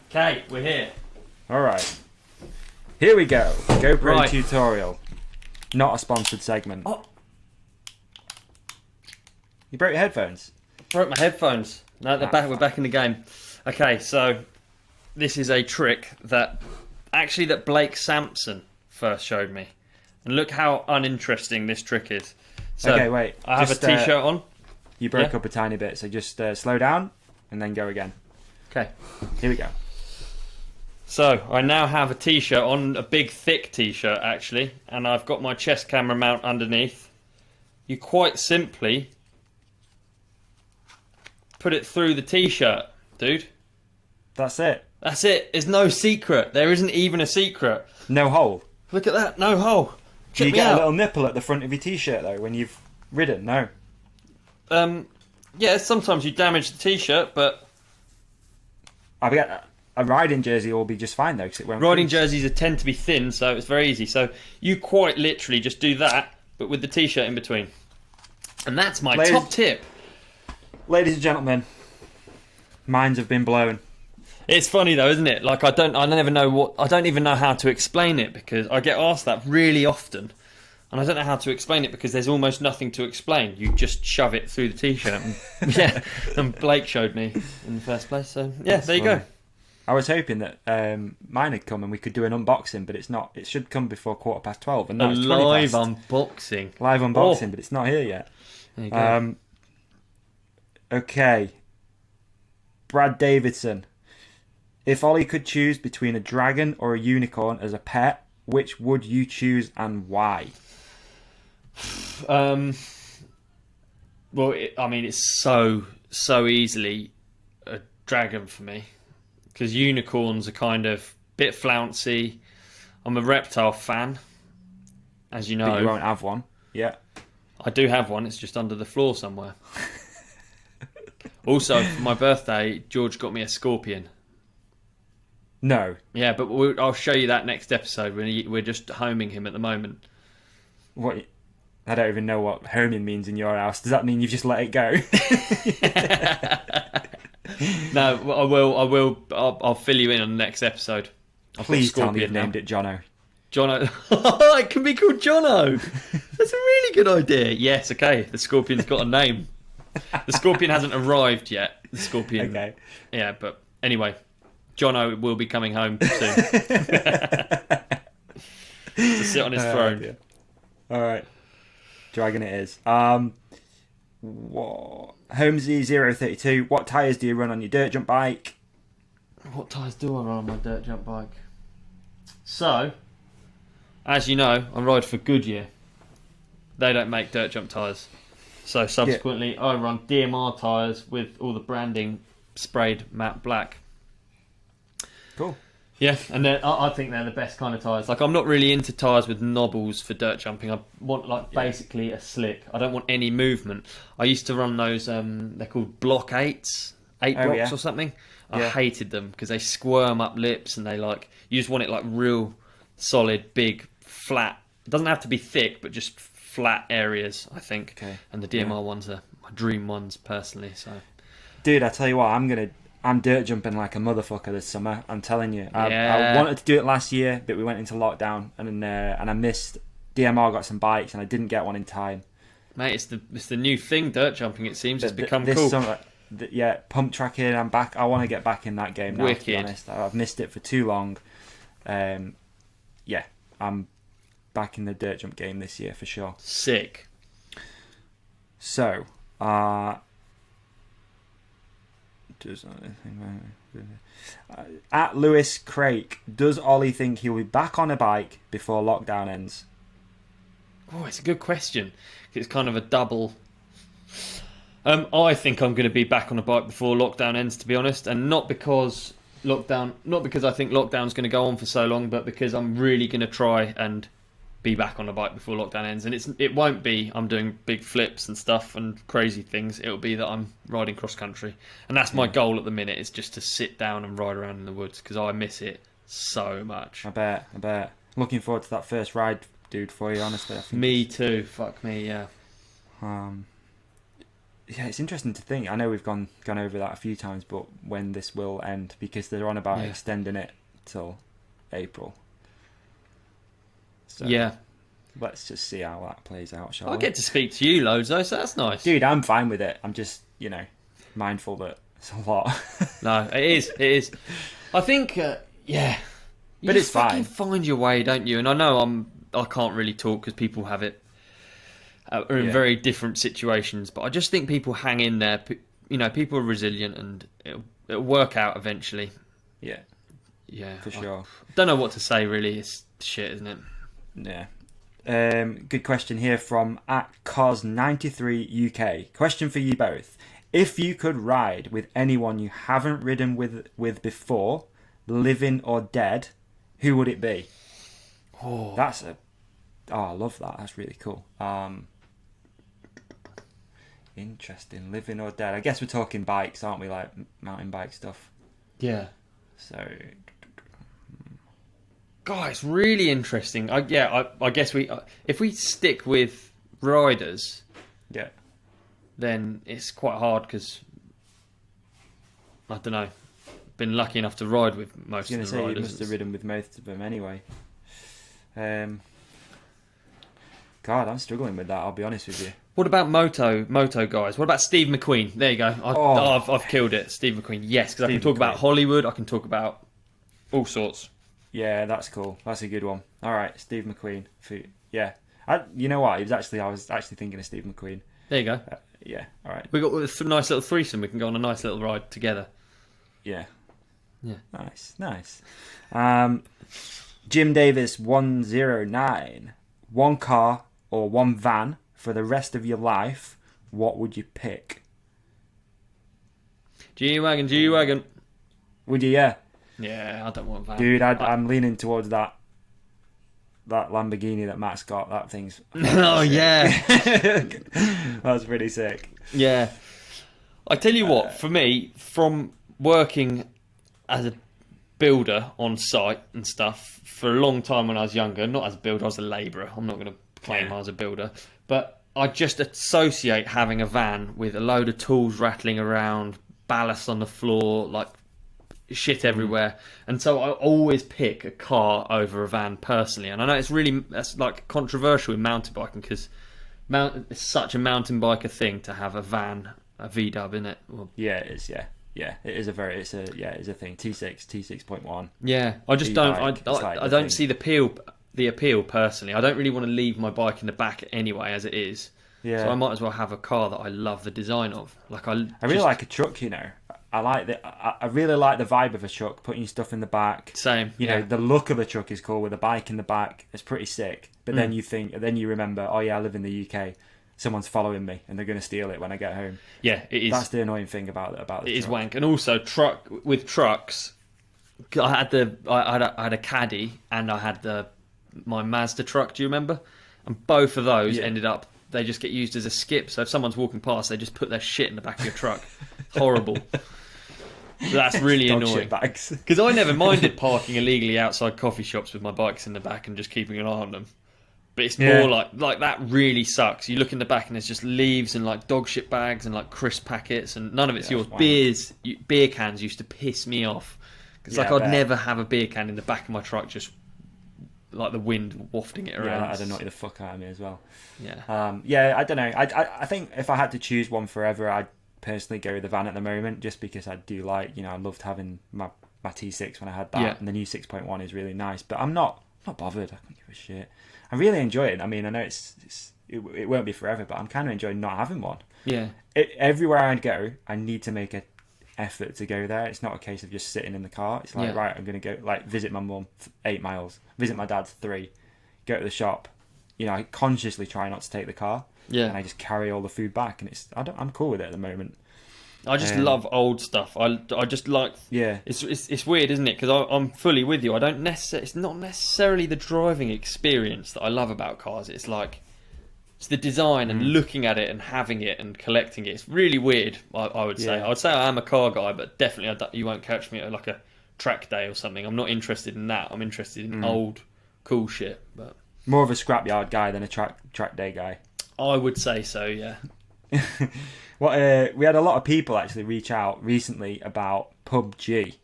Okay, we're here. Alright. Here we go. GoPro Right. tutorial. Not a sponsored segment. Oh. You broke your headphones? Broke my headphones. No, they're back. We're back in the game. Okay, so this is a trick that Blake Sampson first showed me, and look how uninteresting this trick is. So, okay, wait. I have a t-shirt on. You broke up a tiny bit, so just slow down and then go again. Okay. Here we go. So I now have a t-shirt on, a big thick t-shirt actually, and I've got my chest camera mount underneath. You quite simply put it through the t-shirt, dude. That's it. That's it. There's no secret. There isn't even a secret. No hole. Look at that. No hole. Do you Check me get out. a little nipple at the front of your t-shirt though when you've ridden? No. Yeah, sometimes you damage the t-shirt, but I bet a riding jersey will be just fine though, because it won't. riding crease. jerseys tend to be thin, so it's very easy. So you quite literally just do that, but with the t-shirt in between. And that's my top tip. Ladies and gentlemen, minds have been blown. It's funny though, isn't it? Like I don't even know how to explain it, because I get asked that really often, and I don't know how to explain it because there's almost nothing to explain. You just shove it through the t-shirt, and, and Blake showed me in the first place. So there you go. I was hoping that mine had come and we could do an unboxing, but it's not. It should come before 12:15, and now it's 20 live past. unboxing. Live unboxing, but it's not here yet. There you go. Okay. Brad Davidson. If Ollie could choose between a dragon or a unicorn as a pet, which would you choose and why? Well, it's so easily a dragon for me, because unicorns are kind of bit flouncy. I'm a reptile fan, as you know. But you won't have one. Yeah. I do have one. It's just under the floor somewhere. Also, for my birthday, George got me a scorpion. No. Yeah, but I'll show you that next episode. We're just homing him at the moment. What? I don't even know what homing means in your house. Does that mean you've just let it go? No, I will. I'll fill you in on the next episode. Please tell me you've named it Jono. Jono. It can be called Jono. That's a really good idea. Yes, okay. The scorpion's got a name. The scorpion hasn't arrived yet. The scorpion. Okay. Yeah, but anyway, Jono will be coming home soon. To sit on his throne. Yeah. All right. Dragon it is. What? Holmesy032. What tyres do you run on your dirt jump bike? What tyres do I run on my dirt jump bike? So, as you know, I ride for Goodyear. They don't make dirt jump tyres. So subsequently, I run DMR tyres with all the branding sprayed matte black. Cool. Yeah, and I think they're the best kind of tyres. Like, I'm not really into tyres with knobbles for dirt jumping. I want, basically a slick. I don't want any movement. I used to run those, they're called Block 8s. 8 Oh, blocks yeah. or something. I Yeah. hated them because they squirm up lips and they you just want it like real solid, big, flat. It doesn't have to be thick, but just flat areas, I think. Okay. And the DMR ones are my dream ones personally. So, Dude, I tell you what, I'm dirt jumping like a motherfucker this summer. I'm telling you. I Yeah. wanted to do it last year, but we went into lockdown and I missed. DMR got some bikes and I didn't get one in time. mate, it's the new thing, dirt jumping. It seems it's become this cool. summer, pump tracking. I'm back. I want to get back in that game now. Wicked. To be honest, I've missed it for too long. I'm back in the dirt jump game this year for sure. Sick. So, at Lewis Craik, does Ollie think he'll be back on a bike before lockdown ends? Oh, it's a good question. It's kind of a double. I think I'm going to be back on a bike before lockdown ends, to be honest, and not because I think lockdown's going to go on for so long, but because I'm really going to try and be back on a bike before lockdown ends. And it won't be I'm doing big flips and stuff and crazy things. It'll be that I'm riding cross country, and that's my goal at the minute. Is just to sit down and ride around in the woods because I miss it so much. I bet. Looking forward to that first ride, dude. For you, honestly. I think Me too. Fuck me, yeah. Yeah, it's interesting to think. I know we've gone over that a few times, but when this will end, because they're on about extending it till April. So Yeah. let's just see how that plays out, shall I we? get to speak to you loads though, so that's nice. Dude, I'm fine with it. I'm just, mindful that it's a lot. No, it is. I think, yeah. You But just it's fine. fucking find your way, don't you? And I know I can't really talk because people have it are in very different situations, but I just think people hang in there. People are resilient and it'll work out eventually. Yeah, Yeah, for sure. Don't know what to say really. It's shit, isn't it? Yeah. Good question here from @cos93 UK. Question for you both: if you could ride with anyone you haven't ridden with before, living or dead, who would it be? Oh, I love that. That's really cool. Interesting. Living or dead. I guess we're talking bikes, aren't we? Like mountain bike stuff. yeah. So, God, it's really interesting. I guess if we stick with riders, yeah. then it's quite hard because I don't know. Been lucky enough to ride with most I of was the going to say, riders. you must have ridden with most of them anyway. God, I'm struggling with that, I'll be honest with you. What about moto guys? What about Steve McQueen? There you go. I've killed it. Steve McQueen. Yes, because I can talk about Hollywood. I can talk about all sorts. Yeah, that's cool. That's a good one. All right, Steve McQueen. Yeah. You know what? I was actually thinking of Steve McQueen. There you go. Yeah, all right. We got a nice little threesome. We can go on a nice little ride together. Yeah. Yeah. Nice. Jim Davis 109. One car or one van for the rest of your life, what would you pick? G-Wagon. Would you, yeah? Yeah, I don't want a van. Dude, I'm leaning towards that Lamborghini that Matt's got. That thing's... Oh, yeah. That's pretty sick. Yeah. I tell you what, for me, from working as a builder on site and stuff for a long time when I was younger, not as a builder, I was a labourer. I'm not going to claim I was a builder. But I just associate having a van with a load of tools rattling around, ballast on the floor, like shit everywhere. And so I always pick a car over a van personally. And I know that's like controversial in mountain biking because it's such a mountain biker thing to have a van, a V-dub, isn't it? Well, yeah, it is, yeah. Yeah, it's a thing. T6, T6.1. Yeah, I just don't. I don't see the appeal personally. I don't really want to leave my bike in the back anyway, as it is. Yeah. So I might as well have a car that I love the design of. Like I really like a truck. I really like the vibe of a truck. Putting your stuff in the back. Same. You know, the look of a truck is cool with a bike in the back. It's pretty sick. But then you remember, oh yeah, I live in the UK. Someone's following me and they're going to steal it when I get home. Yeah, it is. That's the annoying thing about the truck. It is wank. And also trucks. I had a caddy and I had my Mazda truck. Do you remember? And both of those ended up. They just get used as a skip. So if someone's walking past, they just put their shit in the back of your truck. Horrible. That's really Dog annoying. shit bags. Because I never minded parking illegally outside coffee shops with my bikes in the back and just keeping an eye on them. But it's more like that really sucks. You look in the back and there's just leaves and like dog shit bags and like crisp packets and none of it's yours. Beer cans used to piss me off. Because I'd never have a beer can in the back of my truck just like the wind wafting it around. Yeah, I'd annoy the fuck out of me as well. Yeah. I don't know. I think if I had to choose one forever, I'd personally go with the van at the moment, just because I do like, I loved having my T6 when I had that, and the new 6.1 is really nice. But I'm not bothered. I don't give a shit. I really enjoy it. I mean, I know it won't be forever, but I'm kind of enjoying not having one. Yeah. Everywhere I go, I need to make an effort to go there. It's not a case of just sitting in the car. It's like, right, I'm going to go like visit my mum 8 miles, visit my dad 3, go to the shop. I consciously try not to take the car. Yeah. And I just carry all the food back, and I'm cool with it at the moment. I just love old stuff. I just like. Yeah. It's weird, isn't it? Because I'm fully with you. It's not necessarily the driving experience that I love about cars. It's like it's the design and looking at it and having it and collecting it. It's really weird. I would say. I would say I am a car guy, but definitely you won't catch me at like a track day or something. I'm not interested in that. I'm interested in old, cool shit. But more of a scrapyard guy than a track day guy. I would say so. Yeah. We had a lot of people actually reach out recently about PUBG.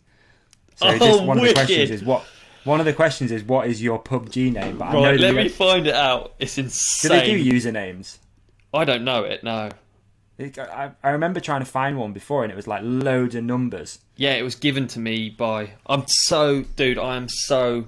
So one of the questions is what is your PUBG name? But right, let me find it out. It's insane. Do they do usernames? I don't know it. No. I remember trying to find one before, and it was like loads of numbers. Yeah, it was given to me by. I am so.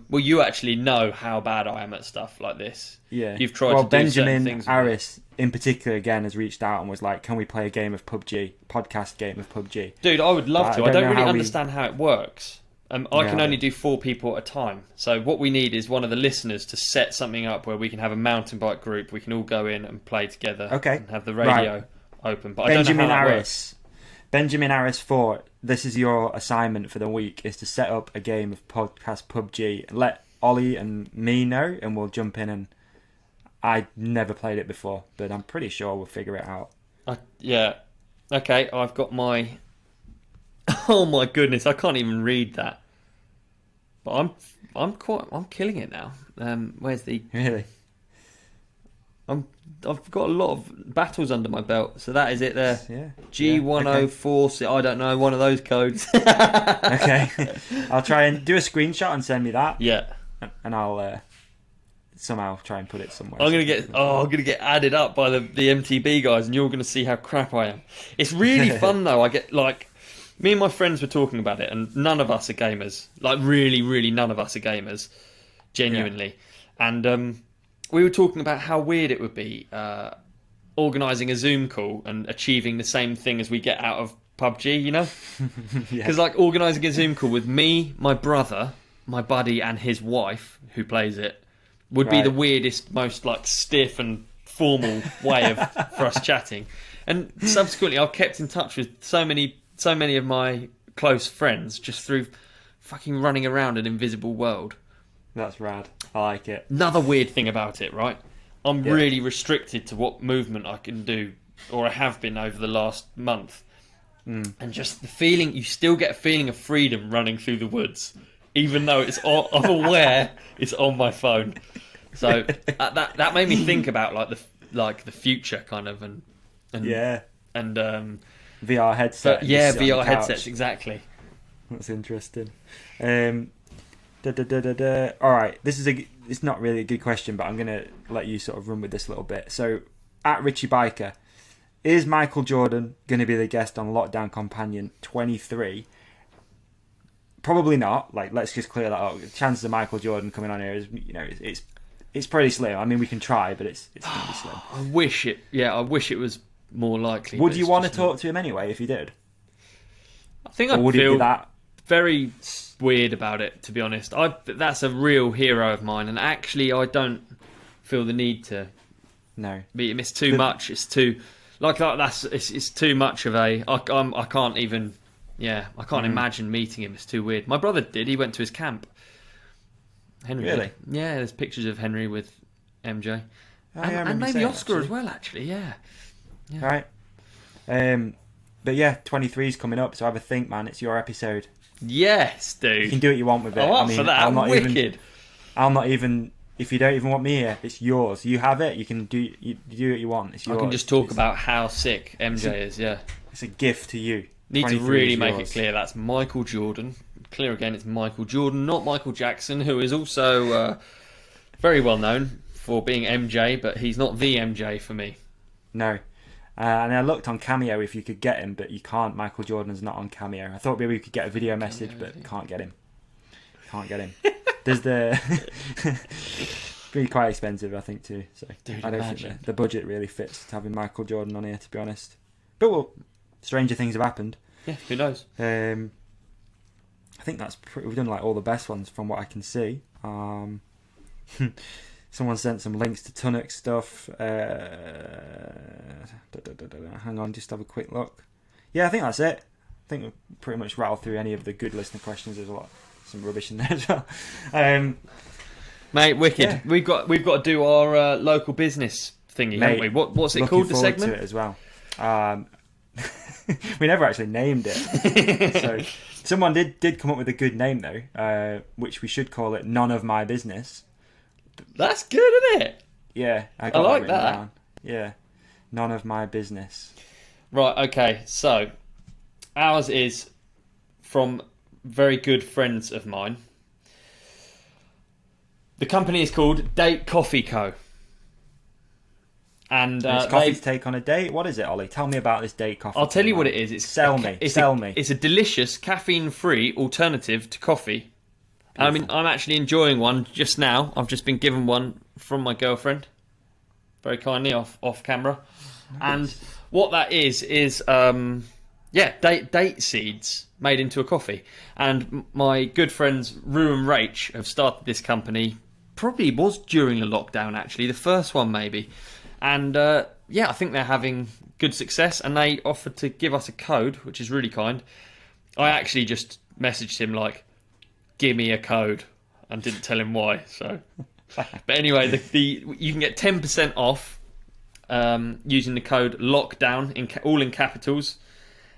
Well, you actually know how bad I am at stuff like this. Yeah, you've tried to do Benjamin certain things. Harris, in particular, again, has reached out and was like, "Can we play a game of PUBG? Podcast game of PUBG?" Dude, I would love to. I don't really understand how it works. I can only do 4 people at a time. So what we need is one of the listeners to set something up where we can have a mountain bike group. We can all go in and play together. Okay, and have the radio open. But Benjamin I don't know how Harris. Benjamin Harris 4. This is your assignment for the week: is to set up a game of podcast PUBG. Let Ollie and me know, and we'll jump in. And I never played it before, but I'm pretty sure we'll figure it out. Yeah. Okay, I've got my. Oh my goodness, I can't even read that. But I'm killing it now. Where's the really? I've got a lot of battles under my belt, so that is it there. Yeah. G104. Okay. I don't know, one of those codes. Okay, I'll try and do a screenshot and send me that. Yeah, and I'll somehow try and put it somewhere. I'm gonna get added up by the MTB guys, and you're gonna see how crap I am. It's really fun though. I get like. Me and my friends were talking about it, and none of us are gamers. Like, really, really none of us are gamers. Genuinely. Yeah. And we were talking about how weird it would be organising a Zoom call and achieving the same thing as we get out of PUBG, you know? Because, like, organising a Zoom call with me, my brother, my buddy, and his wife, who plays it, would be the weirdest, most, like, stiff and formal way for us chatting. And subsequently, I've kept in touch with so many of my close friends just through fucking running around an invisible world. That's rad. I like it. Another weird thing about it, right? I'm really restricted to what movement I can do, or I have been over the last month. And just the feeling, you still get a feeling of freedom running through the woods, even though I'm aware it's on my phone. So that made me think about like the future kind of and VR headset. VR headsets, exactly. That's interesting. Alright, it's not really a good question, but I'm going to let you sort of run with this a little bit. So, at Richie Biker, is Michael Jordan going to be the guest on Lockdown Companion 23? Probably not. Like, let's just clear that up. The chances of Michael Jordan coming on here is, it's pretty slim. I mean, we can try, but it's going to be slim. I wish it was more likely. Would you want to talk to him anyway if he did? I think I'd feel very weird about it, to be honest. That's a real hero of mine, and actually I don't feel the need to. No, it's too much. It's too it's too much of a. I can't even. Yeah, I can't imagine meeting him. It's too weird. My brother did. He went to his camp. Henry. Really? Did. Yeah, there's pictures of Henry with MJ, and maybe Oscar as well. Actually, yeah. Right. But yeah, 23 is coming up, so have a think, man. It's your episode. Yes, You can dude. do what you want with it. I'm up for that. I'm not Wicked. not even. If you don't even want me here, it's yours. You have it. You can do what you want. It's yours. I can just talk about how sick MJ is. Yeah. It's a gift to you. Need to 23 really is make yours. it clear that's Michael Jordan. Clear again, it's Michael Jordan, not Michael Jackson, who is also very well known for being MJ, but he's not the MJ for me. No. And I looked on Cameo if you could get him, but you can't. Michael Jordan's not on Cameo. I thought maybe we could get a video message, but can't get him. Can't get him. There's the... Be quite expensive, I think, too. So Dude, I don't imagine. think the budget really fits to having Michael Jordan on here, to be honest. But well, stranger things have happened. Yeah, who knows? I think we've done like all the best ones from what I can see. Someone sent some links to Tunnock stuff. Hang on, just have a quick look. Yeah, I think that's it. I think we've pretty much rattled through any of the good listener questions. There's some rubbish in there as well. Mate, wicked. Yeah. We've got to do our local business thingy, haven't we? What's it looking called, the forward segment? to it as well. We never actually named it. So someone did come up with a good name though, which we should call it None of My Business. That's good, isn't it? Yeah, I got like written that. down. Yeah, None of My Business. Right, okay, so ours is from very good friends of mine. The company is called Date Coffee Co. And It's coffee's take on a date. What is it, Ollie? Tell me about this date coffee. I'll tell thing, you what man. it is. Sell me. It's a delicious caffeine-free alternative to coffee. I mean, I'm actually enjoying one just now. I've just been given one from my girlfriend, very kindly off camera. Nice. And what that is date seeds made into a coffee. And my good friends Rue and Rach have started this company. Probably was during the lockdown, actually, the first one maybe. And I think they're having good success. And they offered to give us a code, which is really kind. I actually just messaged him like, "Give me a code," and didn't tell him why. So, but anyway, you can get 10% off using the code LOCKDOWN all in capitals,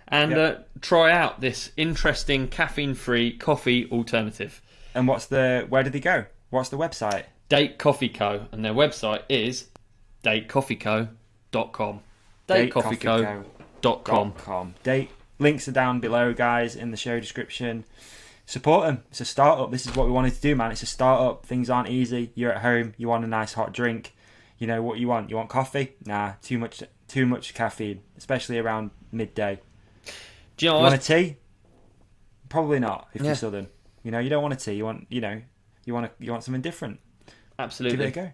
and try out this interesting caffeine-free coffee alternative. And where did they go? What's the website? Date Coffee Co. And their website is datecoffeeco.com. Datecoffeeco.com. Date links are down below, guys, in the show description. Support them. It's a startup. This is what we wanted to do, man. It's a startup. Things aren't easy. You're at home. You want a nice hot drink. You know what you want. You want coffee? Nah, too much caffeine, especially around midday. Do you know You want a tea? Probably not. If Yeah. you're southern, you don't want a tea. You want something different. Absolutely. Give it a go.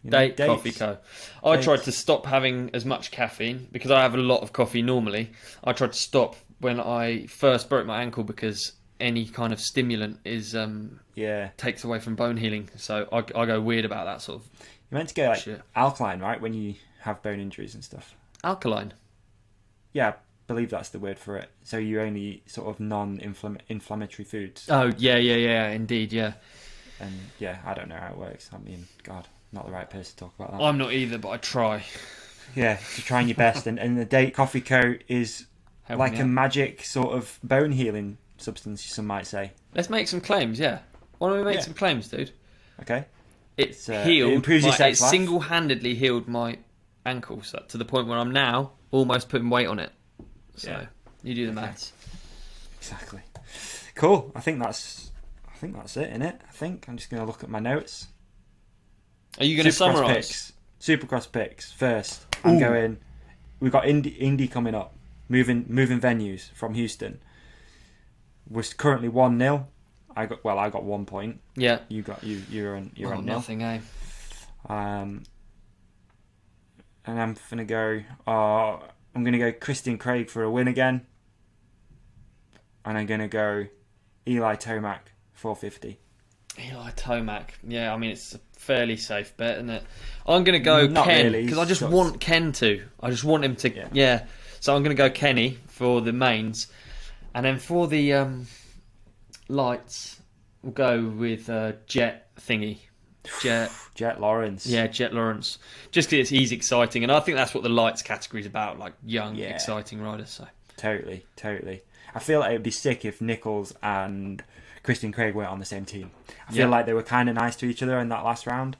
Date dates. Coffee Co. I Dates. tried to stop having as much caffeine because I have a lot of coffee normally. I tried to stop when I first broke my ankle because any kind of stimulant takes away from bone healing. So I go weird about that sort of You're meant to go shit. alkaline, right? When you have bone injuries and stuff. Alkaline. Yeah, I believe that's the word for it. So you only eat sort of non-inflammatory foods. Oh yeah, indeed, yeah. And yeah, I don't know how it works. I mean, God, not the right person to talk about that. I'm not either, but I try. Yeah, you're trying your best. and the Date Coffee Co. is Help like me a out. magic sort of bone healing substance, some might say. Let's make some claims, yeah. Why don't we make Yeah. some claims, dude? Okay. It it improves your it sex life. single-handedly healed my ankle to the point where I'm now almost putting weight on it. So Yeah. you do the maths. Exactly. Cool. I think that's it, innit? I think I'm just going to look at my notes. Are you going to summarise? Picks. Supercross picks first. I'm going. We've got Indy coming up. Moving venues from Houston. We're currently 1-0. I got 1 point. Yeah. You're on nil. Nothing, eh? And I'm gonna go. I'm gonna go Christian Craig for a win again. And I'm gonna go Eli Tomac 450. Eli Tomac. Yeah, I mean, it's a fairly safe bet, isn't it? I'm going to go Not Ken, really. because I just Shots. want Ken to. I just want him to, yeah. So I'm going to go Kenny for the mains. And then for the lights, we'll go with Jet thingy. Jet Lawrence. Yeah, Jet Lawrence. Just because he's exciting. And I think that's what the lights category is about, like young, exciting riders. So Totally. I feel like it'd be sick if Nichols and Christian Craig weren't on the same team. I feel like they were kind of nice to each other in that last round.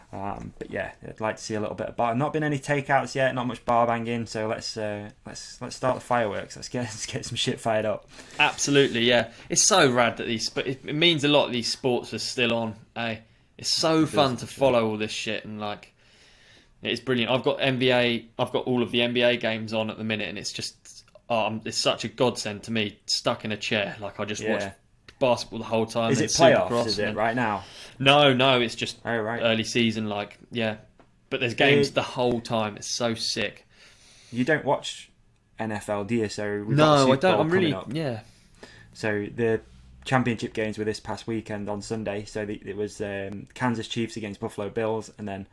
But yeah, I'd like to see a little bit of bar. Not been any takeouts yet, not much bar banging. So let's start the fireworks. Let's get some shit fired up. Absolutely, yeah. It's so rad that but it means a lot that these sports are still on. It's so fun to follow all this shit, and like, it's brilliant. I've got all of the NBA games on at the minute, and it's just, it's such a godsend to me. Stuck in a chair, like I just watch basketball the whole time. Is it playoffs? Is it right now? No, it's just right. early season. Like, yeah, but there's games the whole time. It's so sick. You don't watch NFL, do you? So no, I don't. I'm really So the championship games were this past weekend on Sunday. So it was Kansas Chiefs against Buffalo Bills, and then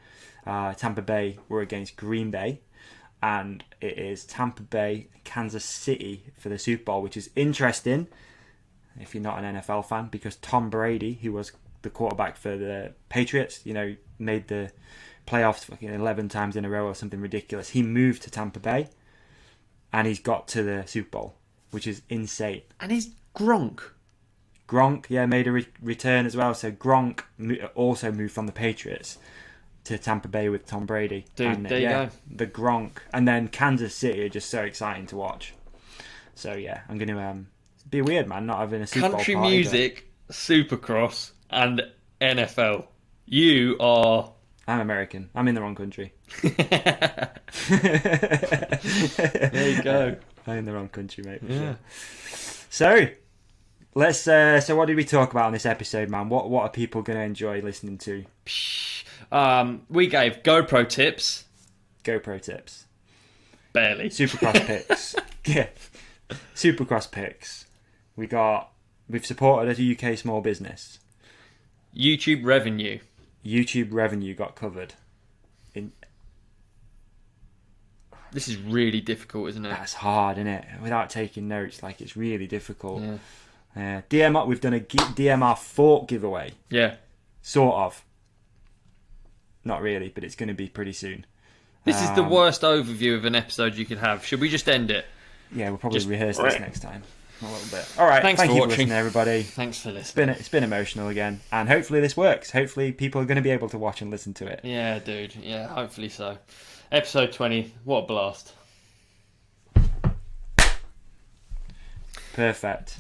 Tampa Bay were against Green Bay. And it is Tampa Bay, Kansas City for the Super Bowl, which is interesting if you're not an NFL fan, because Tom Brady, who was the quarterback for the Patriots, made the playoffs fucking 11 times in a row or something ridiculous. He moved to Tampa Bay, and he's got to the Super Bowl, which is insane. And he's Gronk, made a return as well. So Gronk also moved from the Patriots to Tampa Bay with Tom Brady. Dude, and, there you go. The Gronk. And then Kansas City are just so exciting to watch. So yeah, I'm going to... be weird, man, not having a Super Bowl country party, music, Supercross, and NFL. You are... I'm American. I'm in the wrong country. There you go. I'm in the wrong country, mate. Yeah. Sure. So, let's. So, what did we talk about on this episode, man? What are people going to enjoy listening to? We gave GoPro tips. Barely. Supercross picks. Yeah. Supercross picks. We've supported a UK small business. YouTube revenue got covered. This is really difficult, isn't it? That's hard, isn't it? Without taking notes, like, it's really difficult. Yeah. DMR, we've done a DMR fork giveaway. Yeah. Sort of. Not really, but it's going to be pretty soon. This is the worst overview of an episode you could have. Should we just end it? Yeah, we'll probably rehearse this next time. A little bit. All right, thank you for for watching, listening, everybody. Thanks for listening. It's been emotional again, and hopefully this works. Hopefully people are going to be able to watch and listen to it. Yeah, dude. Yeah, hopefully so. Episode 20. What a blast. Perfect.